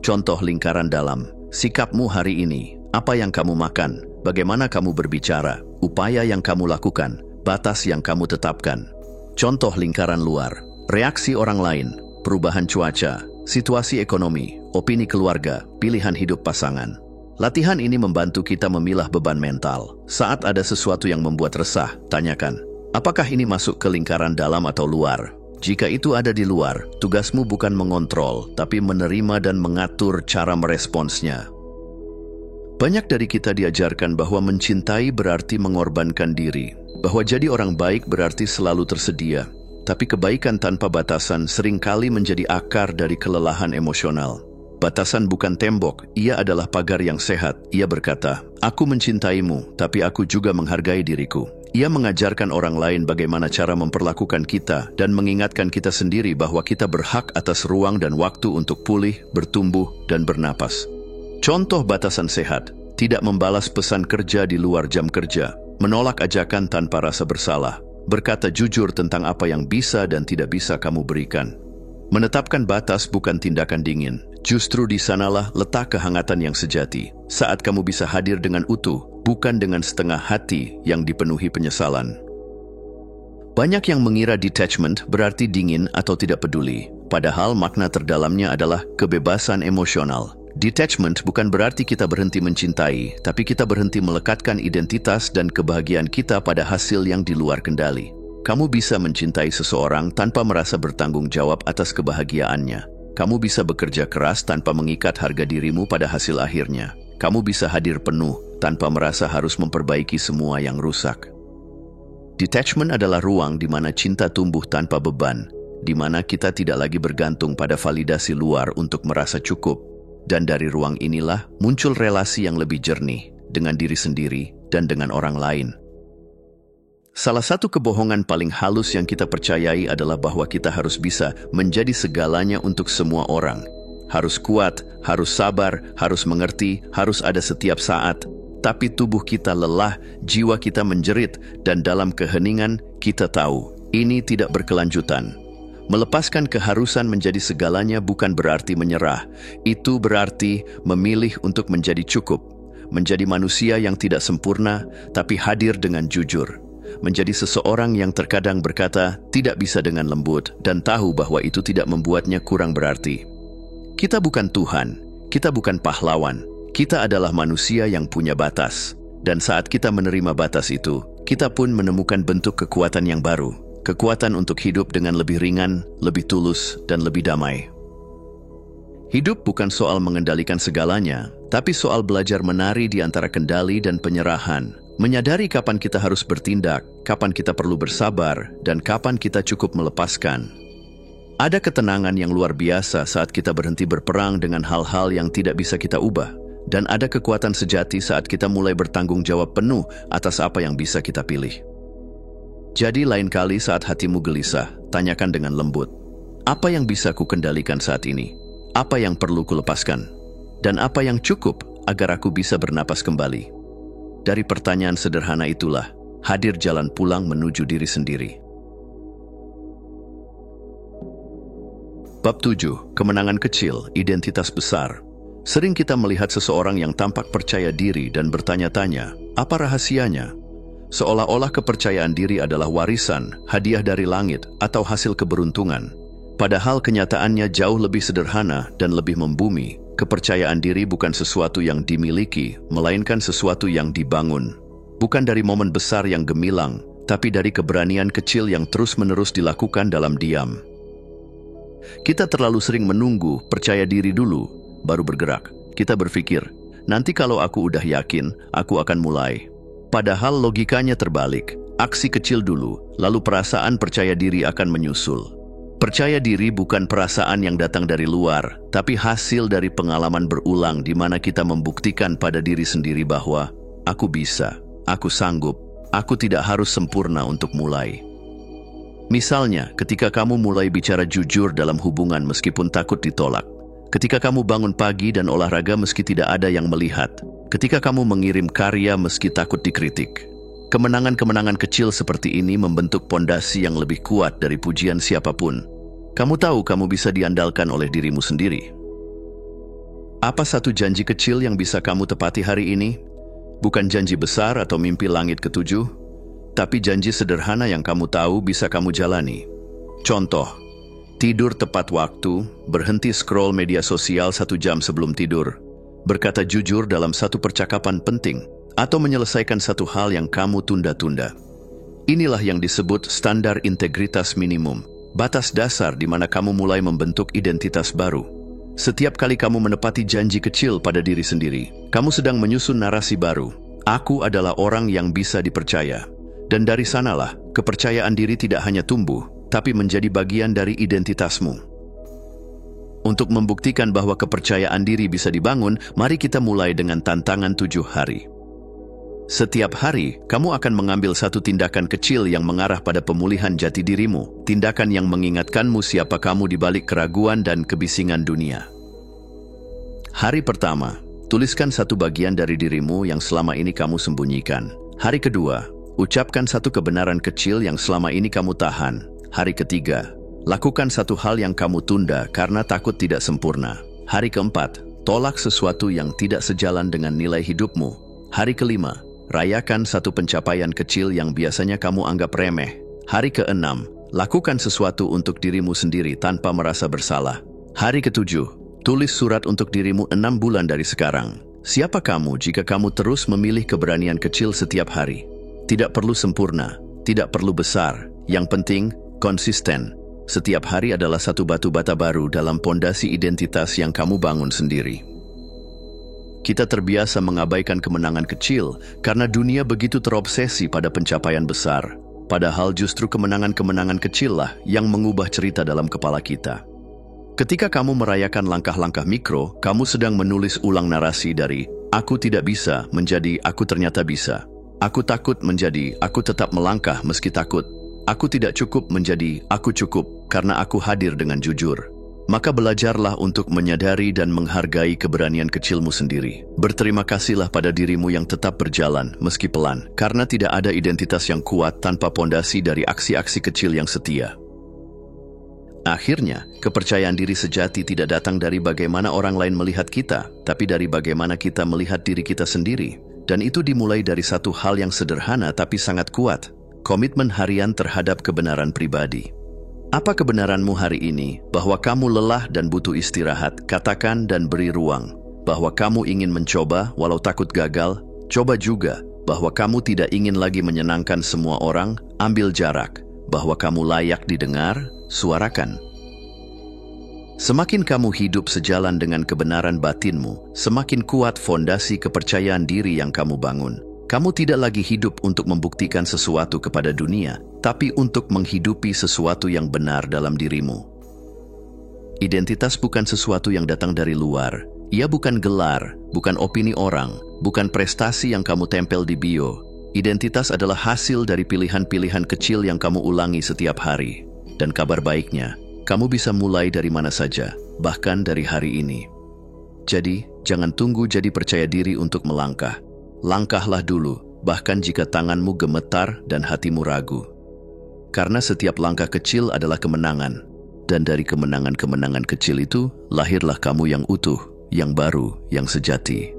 [SPEAKER 1] Contoh lingkaran dalam, sikapmu hari ini, apa yang kamu makan, bagaimana kamu berbicara, upaya yang kamu lakukan, batas yang kamu tetapkan. Contoh lingkaran luar, reaksi orang lain, perubahan cuaca, situasi ekonomi, opini keluarga, pilihan hidup pasangan. Latihan ini membantu kita memilah beban mental. Saat ada sesuatu yang membuat resah, tanyakan, apakah ini masuk ke lingkaran dalam atau luar? Jika itu ada di luar, tugasmu bukan mengontrol, tapi menerima dan mengatur cara meresponsnya. Banyak dari kita diajarkan bahwa mencintai berarti mengorbankan diri, bahwa jadi orang baik berarti selalu tersedia, tapi kebaikan tanpa batasan seringkali menjadi akar dari kelelahan emosional. Batasan bukan tembok, ia adalah pagar yang sehat. Ia berkata, aku mencintaimu, tapi aku juga menghargai diriku. Ia mengajarkan orang lain bagaimana cara memperlakukan kita dan mengingatkan kita sendiri bahwa kita berhak atas ruang dan waktu untuk pulih, bertumbuh, dan bernapas. Contoh batasan sehat, tidak membalas pesan kerja di luar jam kerja, menolak ajakan tanpa rasa bersalah, berkata jujur tentang apa yang bisa dan tidak bisa kamu berikan. Menetapkan batas bukan tindakan dingin, justru di sanalah letak kehangatan yang sejati, saat kamu bisa hadir dengan utuh, bukan dengan setengah hati yang dipenuhi penyesalan. Banyak yang mengira detachment berarti dingin atau tidak peduli, padahal makna terdalamnya adalah kebebasan emosional. Detachment bukan berarti kita berhenti mencintai, tapi kita berhenti melekatkan identitas dan kebahagiaan kita pada hasil yang di luar kendali. Kamu bisa mencintai seseorang tanpa merasa bertanggung jawab atas kebahagiaannya. Kamu bisa bekerja keras tanpa mengikat harga dirimu pada hasil akhirnya. Kamu bisa hadir penuh tanpa merasa harus memperbaiki semua yang rusak. Detachment adalah ruang di mana cinta tumbuh tanpa beban, di mana kita tidak lagi bergantung pada validasi luar untuk merasa cukup. Dan dari ruang inilah muncul relasi yang lebih jernih dengan diri sendiri dan dengan orang lain. Salah satu kebohongan paling halus yang kita percayai adalah bahwa kita harus bisa menjadi segalanya untuk semua orang. Harus kuat, harus sabar, harus mengerti, harus ada setiap saat. Tapi tubuh kita lelah, jiwa kita menjerit, dan dalam keheningan kita tahu, ini tidak berkelanjutan. Melepaskan keharusan menjadi segalanya bukan berarti menyerah. Itu berarti memilih untuk menjadi cukup. Menjadi manusia yang tidak sempurna, tapi hadir dengan jujur. Menjadi seseorang yang terkadang berkata tidak bisa dengan lembut dan tahu bahwa itu tidak membuatnya kurang berarti. Kita bukan Tuhan, kita bukan pahlawan, kita adalah manusia yang punya batas. Dan saat kita menerima batas itu, kita pun menemukan bentuk kekuatan yang baru. Kekuatan untuk hidup dengan lebih ringan, lebih tulus, dan lebih damai. Hidup bukan soal mengendalikan segalanya, tapi soal belajar menari di antara kendali dan penyerahan. Menyadari kapan kita harus bertindak, kapan kita perlu bersabar, dan kapan kita cukup melepaskan. Ada ketenangan yang luar biasa saat kita berhenti berperang dengan hal-hal yang tidak bisa kita ubah. Dan ada kekuatan sejati saat kita mulai bertanggung jawab penuh atas apa yang bisa kita pilih. Jadi lain kali saat hatimu gelisah, tanyakan dengan lembut. Apa yang bisa ku kendalikan saat ini? Apa yang perlu ku lepaskan? Dan apa yang cukup agar aku bisa bernapas kembali? Dari pertanyaan sederhana itulah, hadir jalan pulang menuju diri sendiri. Bab 7. Kemenangan kecil, identitas besar. Sering kita melihat seseorang yang tampak percaya diri dan bertanya-tanya, apa rahasianya? seolah-olah kepercayaan diri adalah warisan, hadiah dari langit, atau hasil keberuntungan. Padahal kenyataannya jauh lebih sederhana dan lebih membumi. Kepercayaan diri bukan sesuatu yang dimiliki, melainkan sesuatu yang dibangun. Bukan dari momen besar yang gemilang, tapi dari keberanian kecil yang terus-menerus dilakukan dalam diam. Kita terlalu sering menunggu, percaya diri dulu, baru bergerak. Kita berpikir, nanti kalau aku udah yakin, aku akan mulai. Padahal logikanya terbalik. Aksi kecil dulu, lalu perasaan percaya diri akan menyusul. Percaya diri bukan perasaan yang datang dari luar, tapi hasil dari pengalaman berulang di mana kita membuktikan pada diri sendiri bahwa aku bisa, aku sanggup, aku tidak harus sempurna untuk mulai. Misalnya, ketika kamu mulai bicara jujur dalam hubungan meskipun takut ditolak. Ketika kamu bangun pagi dan olahraga meski tidak ada yang melihat. Ketika kamu mengirim karya meski takut dikritik. Kemenangan-kemenangan kecil seperti ini membentuk pondasi yang lebih kuat dari pujian siapapun. Kamu tahu kamu bisa diandalkan oleh dirimu sendiri. Apa satu janji kecil yang bisa kamu tepati hari ini? Bukan janji besar atau mimpi langit ketujuh, tapi janji sederhana yang kamu tahu bisa kamu jalani. Contoh, tidur tepat waktu, berhenti scroll media sosial 1 jam sebelum tidur, berkata jujur dalam satu percakapan penting, atau menyelesaikan satu hal yang kamu tunda-tunda. Inilah yang disebut standar integritas minimum, batas dasar di mana kamu mulai membentuk identitas baru. Setiap kali kamu menepati janji kecil pada diri sendiri, kamu sedang menyusun narasi baru. Aku adalah orang yang bisa dipercaya. Dan dari sanalah, kepercayaan diri tidak hanya tumbuh, tapi menjadi bagian dari identitasmu. Untuk membuktikan bahwa kepercayaan diri bisa dibangun, mari kita mulai dengan tantangan 7 hari. Setiap hari, kamu akan mengambil satu tindakan kecil yang mengarah pada pemulihan jati dirimu, tindakan yang mengingatkanmu siapa kamu di balik keraguan dan kebisingan dunia. Hari pertama, tuliskan satu bagian dari dirimu yang selama ini kamu sembunyikan. Hari kedua, ucapkan satu kebenaran kecil yang selama ini kamu tahan. Hari ketiga, lakukan satu hal yang kamu tunda karena takut tidak sempurna. Hari keempat, tolak sesuatu yang tidak sejalan dengan nilai hidupmu. Hari kelima, rayakan satu pencapaian kecil yang biasanya kamu anggap remeh. Hari keenam, lakukan sesuatu untuk dirimu sendiri tanpa merasa bersalah. Hari ketujuh, tulis surat untuk dirimu 6 bulan dari sekarang. Siapa kamu jika kamu terus memilih keberanian kecil setiap hari? Tidak perlu sempurna, tidak perlu besar. Yang penting, konsisten. Setiap hari adalah satu batu bata baru dalam pondasi identitas yang kamu bangun sendiri. Kita terbiasa mengabaikan kemenangan kecil karena dunia begitu terobsesi pada pencapaian besar. Padahal justru kemenangan-kemenangan kecil lah yang mengubah cerita dalam kepala kita. Ketika kamu merayakan langkah-langkah mikro, kamu sedang menulis ulang narasi dari "aku tidak bisa" menjadi "aku ternyata bisa". Aku takut menjadi "aku tetap melangkah meski takut". Aku tidak cukup menjadi "aku cukup" karena aku hadir dengan jujur. Maka belajarlah untuk menyadari dan menghargai keberanian kecilmu sendiri. Berterima kasihlah pada dirimu yang tetap berjalan meski pelan, karena tidak ada identitas yang kuat tanpa pondasi dari aksi-aksi kecil yang setia. Akhirnya, kepercayaan diri sejati tidak datang dari bagaimana orang lain melihat kita, tapi dari bagaimana kita melihat diri kita sendiri. Dan itu dimulai dari satu hal yang sederhana tapi sangat kuat, komitmen harian terhadap kebenaran pribadi. Apa kebenaranmu hari ini? Bahwa kamu lelah dan butuh istirahat, katakan dan beri ruang. Bahwa kamu ingin mencoba, walau takut gagal, coba juga. Bahwa kamu tidak ingin lagi menyenangkan semua orang, ambil jarak. Bahwa kamu layak didengar, suarakan. Semakin kamu hidup sejalan dengan kebenaran batinmu, semakin kuat fondasi kepercayaan diri yang kamu bangun. Kamu tidak lagi hidup untuk membuktikan sesuatu kepada dunia, tapi untuk menghidupi sesuatu yang benar dalam dirimu. Identitas bukan sesuatu yang datang dari luar. Ia bukan gelar, bukan opini orang, bukan prestasi yang kamu tempel di bio. Identitas adalah hasil dari pilihan-pilihan kecil yang kamu ulangi setiap hari. Dan kabar baiknya, kamu bisa mulai dari mana saja, bahkan dari hari ini. Jadi, jangan tunggu jadi percaya diri untuk melangkah. Langkahlah dulu, bahkan jika tanganmu gemetar dan hatimu ragu. Karena setiap langkah kecil adalah kemenangan. Dan dari kemenangan-kemenangan kecil itu, lahirlah kamu yang utuh, yang baru, yang sejati.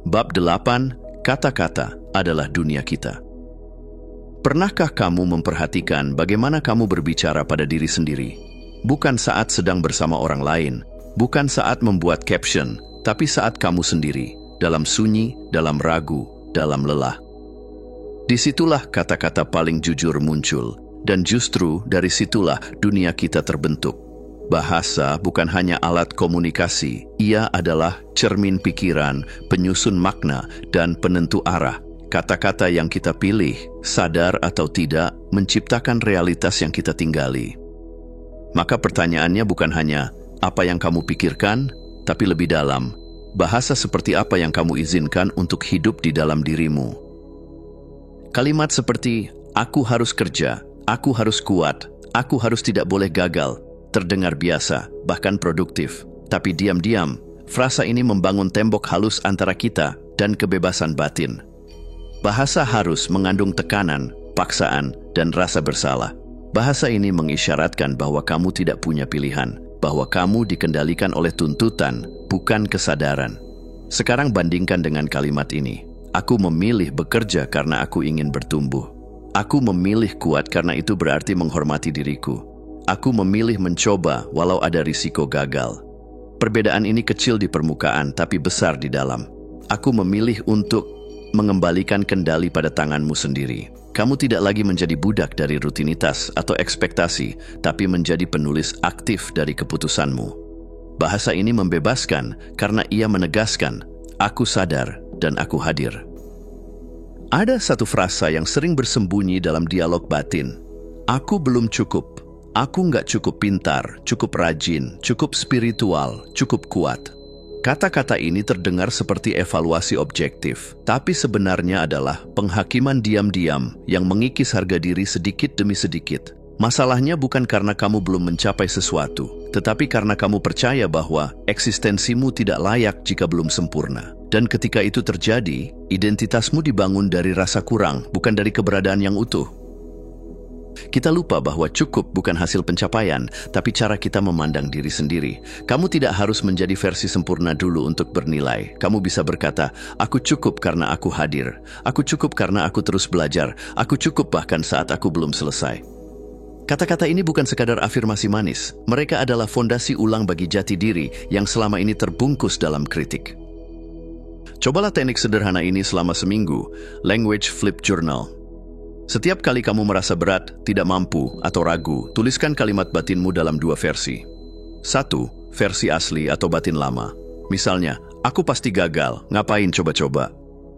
[SPEAKER 1] Bab 8. Kata-kata adalah dunia kita. Pernahkah kamu memperhatikan bagaimana kamu berbicara pada diri sendiri? Bukan saat sedang bersama orang lain, bukan saat membuat caption, tapi saat kamu sendiri, dalam sunyi, dalam ragu, dalam lelah. Disitulah kata-kata paling jujur muncul, dan justru dari situlah dunia kita terbentuk. Bahasa bukan hanya alat komunikasi, ia adalah cermin pikiran, penyusun makna, dan penentu arah. Kata-kata yang kita pilih, sadar atau tidak, menciptakan realitas yang kita tinggali. Maka pertanyaannya bukan hanya apa yang kamu pikirkan, tapi lebih dalam, bahasa seperti apa yang kamu izinkan untuk hidup di dalam dirimu. Kalimat seperti, aku harus kerja, aku harus kuat, aku harus tidak boleh gagal, terdengar biasa, bahkan produktif. Tapi diam-diam, frasa ini membangun tembok halus antara kita dan kebebasan batin. Bahasa harus mengandung tekanan, paksaan, dan rasa bersalah. Bahasa ini mengisyaratkan bahwa kamu tidak punya pilihan, bahwa kamu dikendalikan oleh tuntutan, bukan kesadaran. Sekarang bandingkan dengan kalimat ini. Aku memilih bekerja karena aku ingin bertumbuh. Aku memilih kuat karena itu berarti menghormati diriku. Aku memilih mencoba walau ada risiko gagal. Perbedaan ini kecil di permukaan tapi besar di dalam. Aku memilih untuk mengembalikan kendali pada tanganmu sendiri. Kamu tidak lagi menjadi budak dari rutinitas atau ekspektasi, tapi menjadi penulis aktif dari keputusanmu. Bahasa ini membebaskan karena ia menegaskan, aku sadar dan aku hadir. Ada satu frasa yang sering bersembunyi dalam dialog batin. Aku belum cukup. Aku nggak cukup pintar, cukup rajin, cukup spiritual, cukup kuat. Kata-kata ini terdengar seperti evaluasi objektif, tapi sebenarnya adalah penghakiman diam-diam yang mengikis harga diri sedikit demi sedikit. Masalahnya bukan karena kamu belum mencapai sesuatu, tetapi karena kamu percaya bahwa eksistensimu tidak layak jika belum sempurna. Dan ketika itu terjadi, identitasmu dibangun dari rasa kurang, bukan dari keberadaan yang utuh. Kita lupa bahwa cukup bukan hasil pencapaian, tapi cara kita memandang diri sendiri. Kamu tidak harus menjadi versi sempurna dulu untuk bernilai. Kamu bisa berkata, aku cukup karena aku hadir. Aku cukup karena aku terus belajar. Aku cukup bahkan saat aku belum selesai. Kata-kata ini bukan sekadar afirmasi manis. Mereka adalah fondasi ulang bagi jati diri yang selama ini terbungkus dalam kritik. Cobalah teknik sederhana ini selama seminggu. Language Flip Journal. Setiap kali kamu merasa berat, tidak mampu, atau ragu, tuliskan kalimat batinmu dalam dua versi. 1. Versi asli atau batin lama. Misalnya, aku pasti gagal, ngapain coba-coba.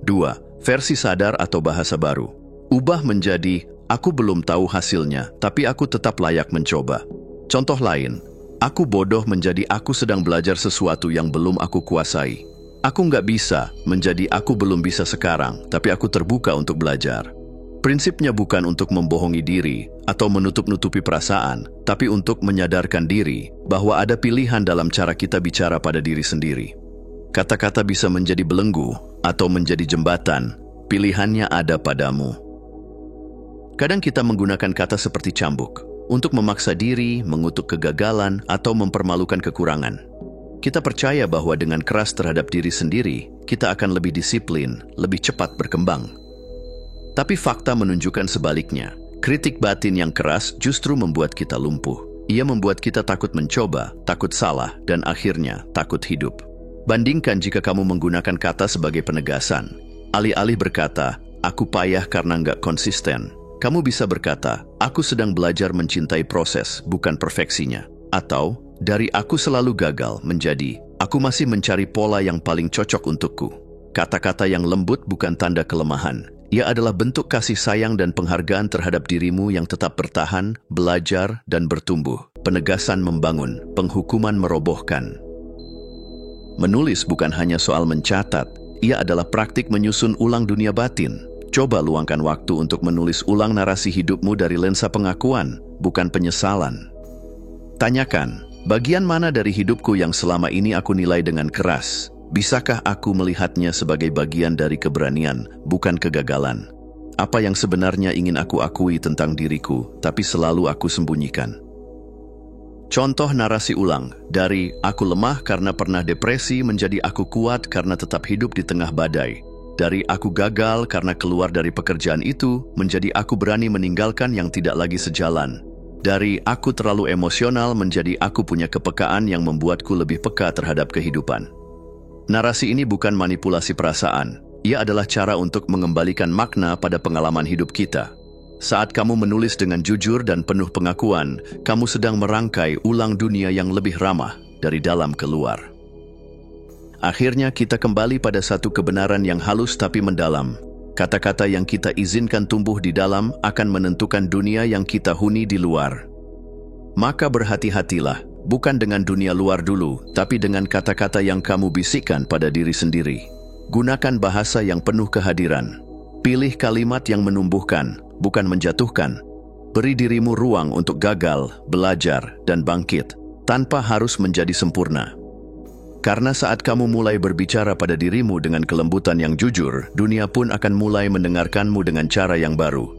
[SPEAKER 1] 2. Versi sadar atau bahasa baru. Ubah menjadi, aku belum tahu hasilnya, tapi aku tetap layak mencoba. Contoh lain, aku bodoh menjadi aku sedang belajar sesuatu yang belum aku kuasai. Aku nggak bisa menjadi aku belum bisa sekarang, tapi aku terbuka untuk belajar. Prinsipnya bukan untuk membohongi diri atau menutup-nutupi perasaan, tapi untuk menyadarkan diri bahwa ada pilihan dalam cara kita bicara pada diri sendiri. Kata-kata bisa menjadi belenggu atau menjadi jembatan, pilihannya ada padamu. Kadang kita menggunakan kata seperti cambuk untuk memaksa diri, mengutuk kegagalan, atau mempermalukan kekurangan. Kita percaya bahwa dengan keras terhadap diri sendiri, kita akan lebih disiplin, lebih cepat berkembang. Tapi fakta menunjukkan sebaliknya. Kritik batin yang keras justru membuat kita lumpuh. Ia membuat kita takut mencoba, takut salah, dan akhirnya takut hidup. Bandingkan jika kamu menggunakan kata sebagai penegasan. Alih-alih berkata, aku payah karena nggak konsisten. Kamu bisa berkata, aku sedang belajar mencintai proses, bukan perfeksinya. Atau, dari aku selalu gagal menjadi, aku masih mencari pola yang paling cocok untukku. Kata-kata yang lembut bukan tanda kelemahan. Ia adalah bentuk kasih sayang dan penghargaan terhadap dirimu yang tetap bertahan, belajar, dan bertumbuh. Penegasan membangun, penghukuman merobohkan. Menulis bukan hanya soal mencatat, ia adalah praktik menyusun ulang dunia batin. Coba luangkan waktu untuk menulis ulang narasi hidupmu dari lensa pengakuan, bukan penyesalan. Tanyakan, bagian mana dari hidupku yang selama ini aku nilai dengan keras? Bisakah aku melihatnya sebagai bagian dari keberanian, bukan kegagalan? Apa yang sebenarnya ingin aku akui tentang diriku, tapi selalu aku sembunyikan? Contoh narasi ulang, dari aku lemah karena pernah depresi menjadi aku kuat karena tetap hidup di tengah badai. Dari aku gagal karena keluar dari pekerjaan itu, menjadi aku berani meninggalkan yang tidak lagi sejalan. Dari aku terlalu emosional menjadi aku punya kepekaan yang membuatku lebih peka terhadap kehidupan. Narasi ini bukan manipulasi perasaan. Ia adalah cara untuk mengembalikan makna pada pengalaman hidup kita. Saat kamu menulis dengan jujur dan penuh pengakuan, kamu sedang merangkai ulang dunia yang lebih ramah dari dalam ke luar. Akhirnya kita kembali pada satu kebenaran yang halus tapi mendalam. Kata-kata yang kita izinkan tumbuh di dalam akan menentukan dunia yang kita huni di luar. Maka berhati-hatilah, bukan dengan dunia luar dulu, tapi dengan kata-kata yang kamu bisikkan pada diri sendiri. Gunakan bahasa yang penuh kehadiran. Pilih kalimat yang menumbuhkan, bukan menjatuhkan. Beri dirimu ruang untuk gagal, belajar, dan bangkit, tanpa harus menjadi sempurna. Karena saat kamu mulai berbicara pada dirimu dengan kelembutan yang jujur, dunia pun akan mulai mendengarkanmu dengan cara yang baru.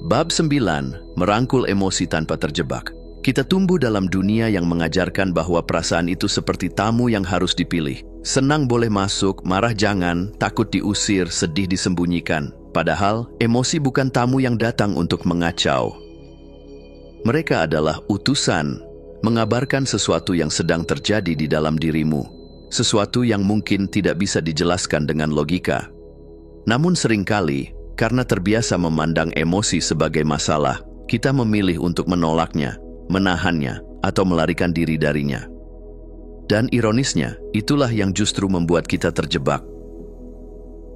[SPEAKER 1] Bab 9. Merangkul emosi tanpa terjebak. Kita tumbuh dalam dunia yang mengajarkan bahwa perasaan itu seperti tamu yang harus dipilih. Senang boleh masuk, marah jangan, takut diusir, sedih disembunyikan. Padahal, emosi bukan tamu yang datang untuk mengacau. Mereka adalah utusan, mengabarkan sesuatu yang sedang terjadi di dalam dirimu. Sesuatu yang mungkin tidak bisa dijelaskan dengan logika. Namun seringkali, karena terbiasa memandang emosi sebagai masalah, kita memilih untuk menolaknya, menahannya, atau melarikan diri darinya. Dan ironisnya, itulah yang justru membuat kita terjebak.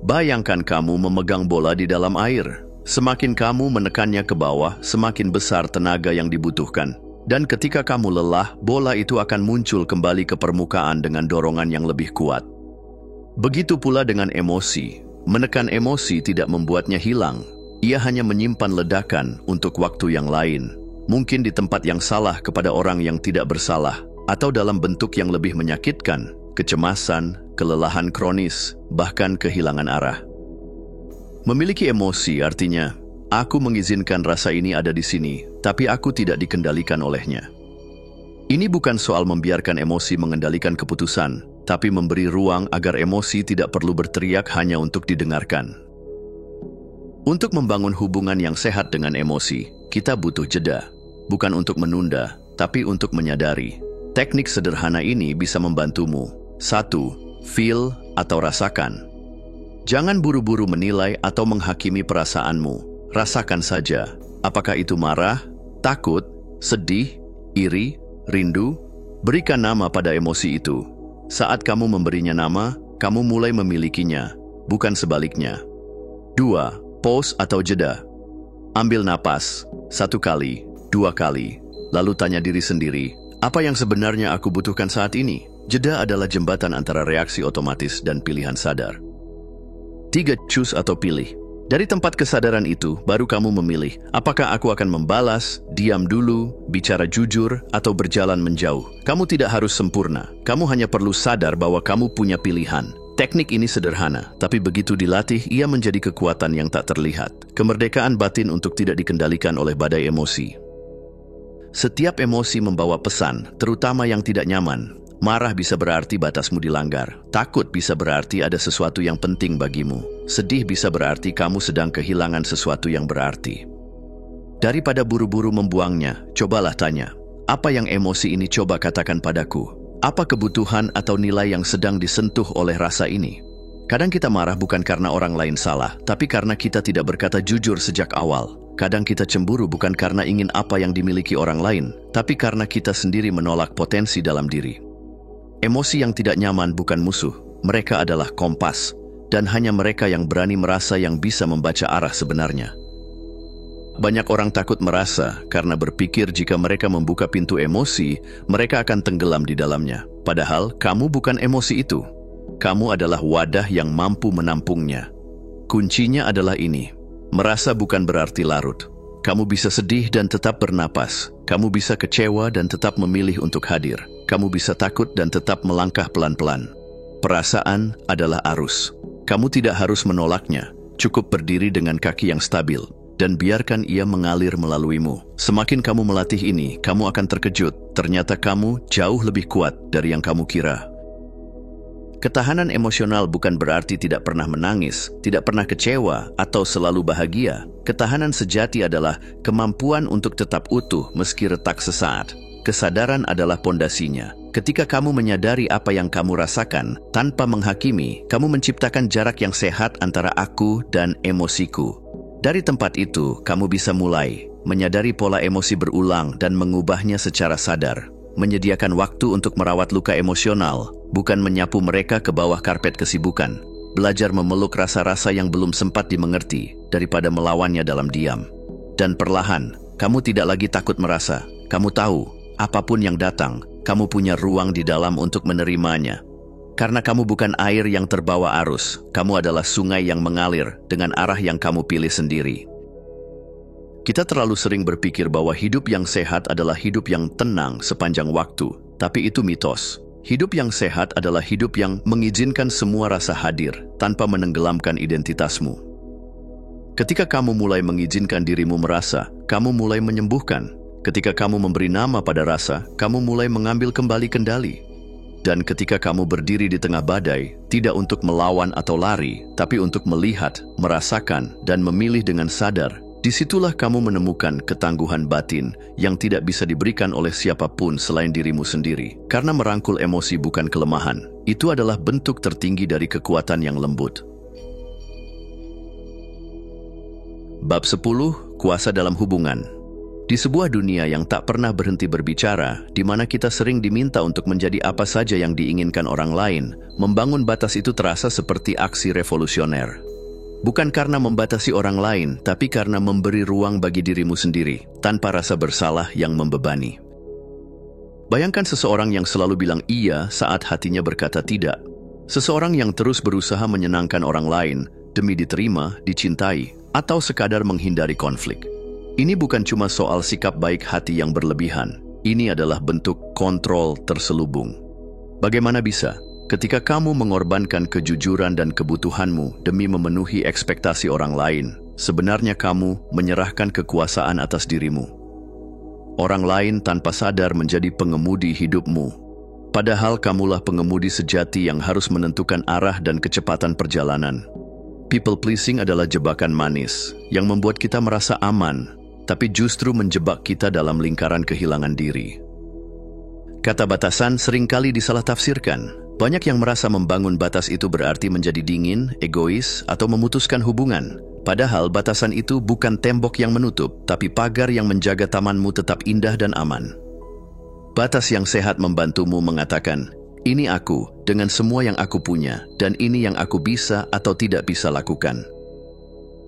[SPEAKER 1] Bayangkan kamu memegang bola di dalam air. Semakin kamu menekannya ke bawah, semakin besar tenaga yang dibutuhkan. Dan ketika kamu lelah, bola itu akan muncul kembali ke permukaan dengan dorongan yang lebih kuat. Begitu pula dengan emosi. Menekan emosi tidak membuatnya hilang. Ia hanya menyimpan ledakan untuk waktu yang lain. Mungkin di tempat yang salah kepada orang yang tidak bersalah, atau dalam bentuk yang lebih menyakitkan, kecemasan, kelelahan kronis, bahkan kehilangan arah. Memiliki emosi artinya, aku mengizinkan rasa ini ada di sini, tapi aku tidak dikendalikan olehnya. Ini bukan soal membiarkan emosi mengendalikan keputusan, tapi memberi ruang agar emosi tidak perlu berteriak hanya untuk didengarkan. Untuk membangun hubungan yang sehat dengan emosi, kita butuh jeda. Bukan untuk menunda, tapi untuk menyadari. Teknik sederhana ini bisa membantumu. 1. Feel atau rasakan. Jangan buru-buru menilai atau menghakimi perasaanmu. Rasakan saja. Apakah itu marah, takut, sedih, iri, rindu? Berikan nama pada emosi itu. Saat kamu memberinya nama, kamu mulai memilikinya, bukan sebaliknya. 2. Pause atau jeda. Ambil napas, 1 kali, 2 kali, lalu tanya diri sendiri, apa yang sebenarnya aku butuhkan saat ini? Jeda adalah jembatan antara reaksi otomatis dan pilihan sadar. 3. Choose atau pilih. Dari tempat kesadaran itu, baru kamu memilih, apakah aku akan membalas, diam dulu, bicara jujur, atau berjalan menjauh. Kamu tidak harus sempurna, kamu hanya perlu sadar bahwa kamu punya pilihan. Teknik ini sederhana, tapi begitu dilatih, ia menjadi kekuatan yang tak terlihat. Kemerdekaan batin untuk tidak dikendalikan oleh badai emosi. Setiap emosi membawa pesan, terutama yang tidak nyaman. Marah bisa berarti batasmu dilanggar. Takut bisa berarti ada sesuatu yang penting bagimu. Sedih bisa berarti kamu sedang kehilangan sesuatu yang berarti. Daripada buru-buru membuangnya, cobalah tanya, apa yang emosi ini coba katakan padaku? Apa kebutuhan atau nilai yang sedang disentuh oleh rasa ini? Kadang kita marah bukan karena orang lain salah, tapi karena kita tidak berkata jujur sejak awal. Kadang kita cemburu bukan karena ingin apa yang dimiliki orang lain, tapi karena kita sendiri menolak potensi dalam diri. Emosi yang tidak nyaman bukan musuh, mereka adalah kompas, dan hanya mereka yang berani merasa yang bisa membaca arah sebenarnya. Banyak orang takut merasa karena berpikir jika mereka membuka pintu emosi, mereka akan tenggelam di dalamnya. Padahal kamu bukan emosi itu. Kamu adalah wadah yang mampu menampungnya. Kuncinya adalah ini. Merasa bukan berarti larut. Kamu bisa sedih dan tetap bernapas. Kamu bisa kecewa dan tetap memilih untuk hadir. Kamu bisa takut dan tetap melangkah pelan-pelan. Perasaan adalah arus. Kamu tidak harus menolaknya. Cukup berdiri dengan kaki yang stabil dan biarkan ia mengalir melaluimu. Semakin kamu melatih ini, kamu akan terkejut. Ternyata kamu jauh lebih kuat dari yang kamu kira. Ketahanan emosional bukan berarti tidak pernah menangis, tidak pernah kecewa, atau selalu bahagia. Ketahanan sejati adalah kemampuan untuk tetap utuh meski retak sesaat. Kesadaran adalah pondasinya. Ketika kamu menyadari apa yang kamu rasakan, tanpa menghakimi, kamu menciptakan jarak yang sehat antara aku dan emosiku. Dari tempat itu, kamu bisa mulai menyadari pola emosi berulang dan mengubahnya secara sadar. Menyediakan waktu untuk merawat luka emosional, bukan menyapu mereka ke bawah karpet kesibukan. Belajar memeluk rasa-rasa yang belum sempat dimengerti, daripada melawannya dalam diam. Dan perlahan, kamu tidak lagi takut merasa. Kamu tahu, apapun yang datang, kamu punya ruang di dalam untuk menerimanya. Karena kamu bukan air yang terbawa arus, kamu adalah sungai yang mengalir dengan arah yang kamu pilih sendiri. Kita terlalu sering berpikir bahwa hidup yang sehat adalah hidup yang tenang sepanjang waktu, tapi itu mitos. Hidup yang sehat adalah hidup yang mengizinkan semua rasa hadir tanpa menenggelamkan identitasmu. Ketika kamu mulai mengizinkan dirimu merasa, kamu mulai menyembuhkan. Ketika kamu memberi nama pada rasa, kamu mulai mengambil kembali kendali. Dan ketika kamu berdiri di tengah badai, tidak untuk melawan atau lari, tapi untuk melihat, merasakan, dan memilih dengan sadar, disitulah kamu menemukan ketangguhan batin yang tidak bisa diberikan oleh siapapun selain dirimu sendiri. Karena merangkul emosi bukan kelemahan, itu adalah bentuk tertinggi dari kekuatan yang lembut. Bab 10. Kuasa dalam hubungan. Di sebuah dunia yang tak pernah berhenti berbicara, di mana kita sering diminta untuk menjadi apa saja yang diinginkan orang lain, membangun batas itu terasa seperti aksi revolusioner. Bukan karena membatasi orang lain, tapi karena memberi ruang bagi dirimu sendiri, tanpa rasa bersalah yang membebani. Bayangkan seseorang yang selalu bilang iya saat hatinya berkata tidak. Seseorang yang terus berusaha menyenangkan orang lain, demi diterima, dicintai, atau sekadar menghindari konflik. Ini bukan cuma soal sikap baik hati yang berlebihan. Ini adalah bentuk kontrol terselubung. Bagaimana bisa? Ketika kamu mengorbankan kejujuran dan kebutuhanmu demi memenuhi ekspektasi orang lain, sebenarnya kamu menyerahkan kekuasaan atas dirimu. Orang lain tanpa sadar menjadi pengemudi hidupmu. Padahal kamulah pengemudi sejati yang harus menentukan arah dan kecepatan perjalanan. People pleasing adalah jebakan manis yang membuat kita merasa aman, tapi justru menjebak kita dalam lingkaran kehilangan diri. Kata batasan seringkali disalah tafsirkan. Banyak yang merasa membangun batas itu berarti menjadi dingin, egois, atau memutuskan hubungan. Padahal batasan itu bukan tembok yang menutup, tapi pagar yang menjaga tamanmu tetap indah dan aman. Batas yang sehat membantumu mengatakan, ini aku dengan semua yang aku punya, dan ini yang aku bisa atau tidak bisa lakukan.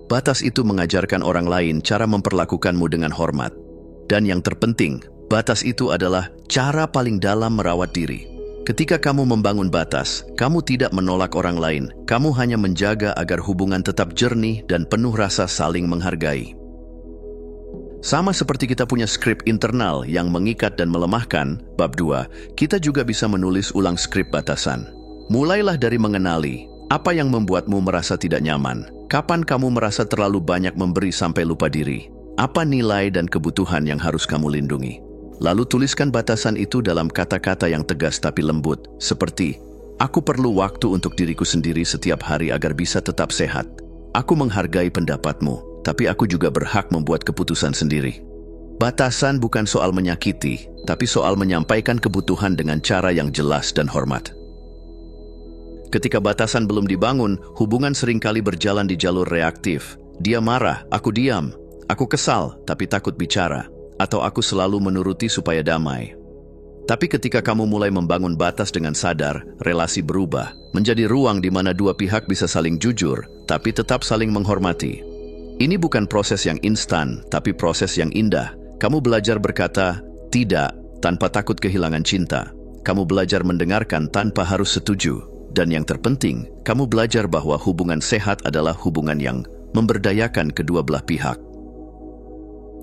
[SPEAKER 1] Batas itu mengajarkan orang lain cara memperlakukanmu dengan hormat. Dan yang terpenting, batas itu adalah cara paling dalam merawat diri. Ketika kamu membangun batas, kamu tidak menolak orang lain. Kamu hanya menjaga agar hubungan tetap jernih dan penuh rasa saling menghargai. Sama seperti kita punya skrip internal yang mengikat dan melemahkan, bab 2, kita juga bisa menulis ulang skrip batasan. Mulailah dari mengenali apa yang membuatmu merasa tidak nyaman. Kapan kamu merasa terlalu banyak memberi sampai lupa diri? Apa nilai dan kebutuhan yang harus kamu lindungi? Lalu tuliskan batasan itu dalam kata-kata yang tegas tapi lembut, seperti, aku perlu waktu untuk diriku sendiri setiap hari agar bisa tetap sehat. Aku menghargai pendapatmu, tapi aku juga berhak membuat keputusan sendiri. Batasan bukan soal menyakiti, tapi soal menyampaikan kebutuhan dengan cara yang jelas dan hormat. Ketika batasan belum dibangun, hubungan seringkali berjalan di jalur reaktif. Dia marah, aku diam. Aku kesal, tapi takut bicara. Atau aku selalu menuruti supaya damai. Tapi ketika kamu mulai membangun batas dengan sadar, relasi berubah, menjadi ruang di mana dua pihak bisa saling jujur, tapi tetap saling menghormati. Ini bukan proses yang instan, tapi proses yang indah. Kamu belajar berkata, tidak, tanpa takut kehilangan cinta. Kamu belajar mendengarkan tanpa harus setuju. Dan yang terpenting, kamu belajar bahwa hubungan sehat adalah hubungan yang memberdayakan kedua belah pihak.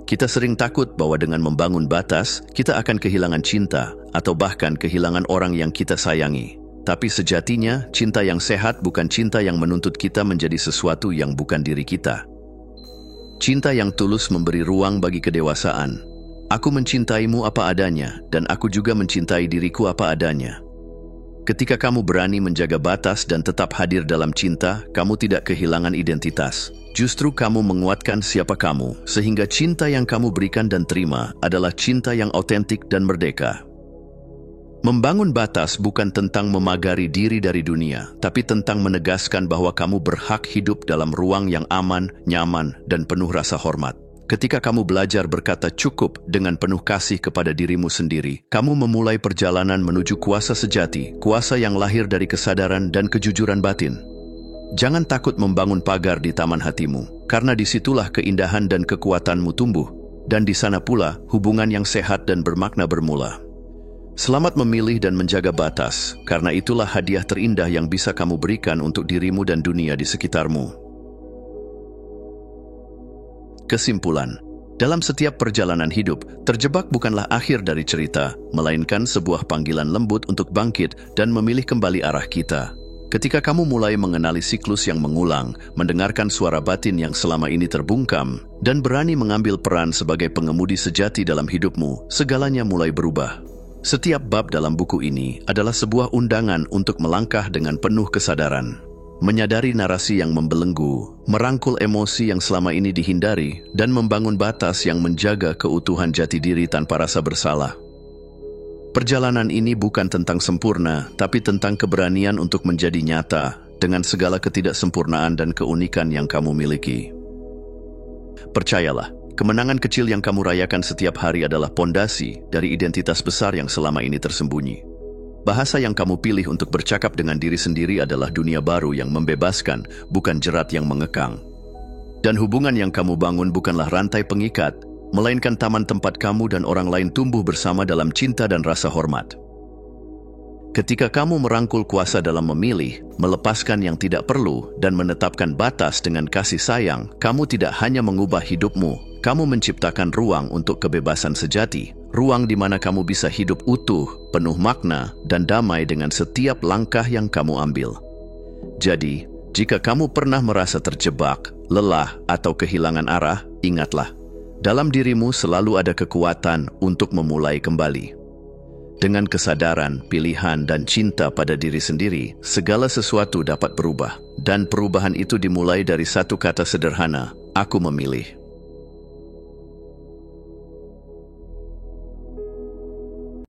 [SPEAKER 1] Kita sering takut bahwa dengan membangun batas, kita akan kehilangan cinta atau bahkan kehilangan orang yang kita sayangi. Tapi sejatinya, cinta yang sehat bukan cinta yang menuntut kita menjadi sesuatu yang bukan diri kita. Cinta yang tulus memberi ruang bagi kedewasaan. Aku mencintaimu apa adanya, dan aku juga mencintai diriku apa adanya. Ketika kamu berani menjaga batas dan tetap hadir dalam cinta, kamu tidak kehilangan identitas. Justru kamu menguatkan siapa kamu, sehingga cinta yang kamu berikan dan terima adalah cinta yang autentik dan merdeka. Membangun batas bukan tentang memagari diri dari dunia, tapi tentang menegaskan bahwa kamu berhak hidup dalam ruang yang aman, nyaman, dan penuh rasa hormat. Ketika kamu belajar berkata cukup dengan penuh kasih kepada dirimu sendiri, kamu memulai perjalanan menuju kuasa sejati, kuasa yang lahir dari kesadaran dan kejujuran batin. Jangan takut membangun pagar di taman hatimu, karena disitulah keindahan dan kekuatanmu tumbuh, dan di sana pula hubungan yang sehat dan bermakna bermula. Selamat memilih dan menjaga batas, karena itulah hadiah terindah yang bisa kamu berikan untuk dirimu dan dunia di sekitarmu. Kesimpulan, dalam setiap perjalanan hidup, terjebak bukanlah akhir dari cerita, melainkan sebuah panggilan lembut untuk bangkit dan memilih kembali arah kita. Ketika kamu mulai mengenali siklus yang mengulang, mendengarkan suara batin yang selama ini terbungkam, dan berani mengambil peran sebagai pengemudi sejati dalam hidupmu, segalanya mulai berubah. Setiap bab dalam buku ini adalah sebuah undangan untuk melangkah dengan penuh kesadaran. Menyadari narasi yang membelenggu, merangkul emosi yang selama ini dihindari, dan membangun batas yang menjaga keutuhan jati diri tanpa rasa bersalah. Perjalanan ini bukan tentang sempurna, tapi tentang keberanian untuk menjadi nyata dengan segala ketidaksempurnaan dan keunikan yang kamu miliki. Percayalah, kemenangan kecil yang kamu rayakan setiap hari adalah pondasi dari identitas besar yang selama ini tersembunyi. Bahasa yang kamu pilih untuk bercakap dengan diri sendiri adalah dunia baru yang membebaskan, bukan jerat yang mengekang. Dan hubungan yang kamu bangun bukanlah rantai pengikat, melainkan taman tempat kamu dan orang lain tumbuh bersama dalam cinta dan rasa hormat. Ketika kamu merangkul kuasa dalam memilih, melepaskan yang tidak perlu, dan menetapkan batas dengan kasih sayang, kamu tidak hanya mengubah hidupmu, kamu menciptakan ruang untuk kebebasan sejati, ruang di mana kamu bisa hidup utuh, penuh makna, dan damai dengan setiap langkah yang kamu ambil. Jadi, jika kamu pernah merasa terjebak, lelah, atau kehilangan arah, ingatlah, dalam dirimu selalu ada kekuatan untuk memulai kembali. Dengan kesadaran, pilihan, dan cinta pada diri sendiri, segala sesuatu dapat berubah. Dan perubahan itu dimulai dari satu kata sederhana, aku memilih.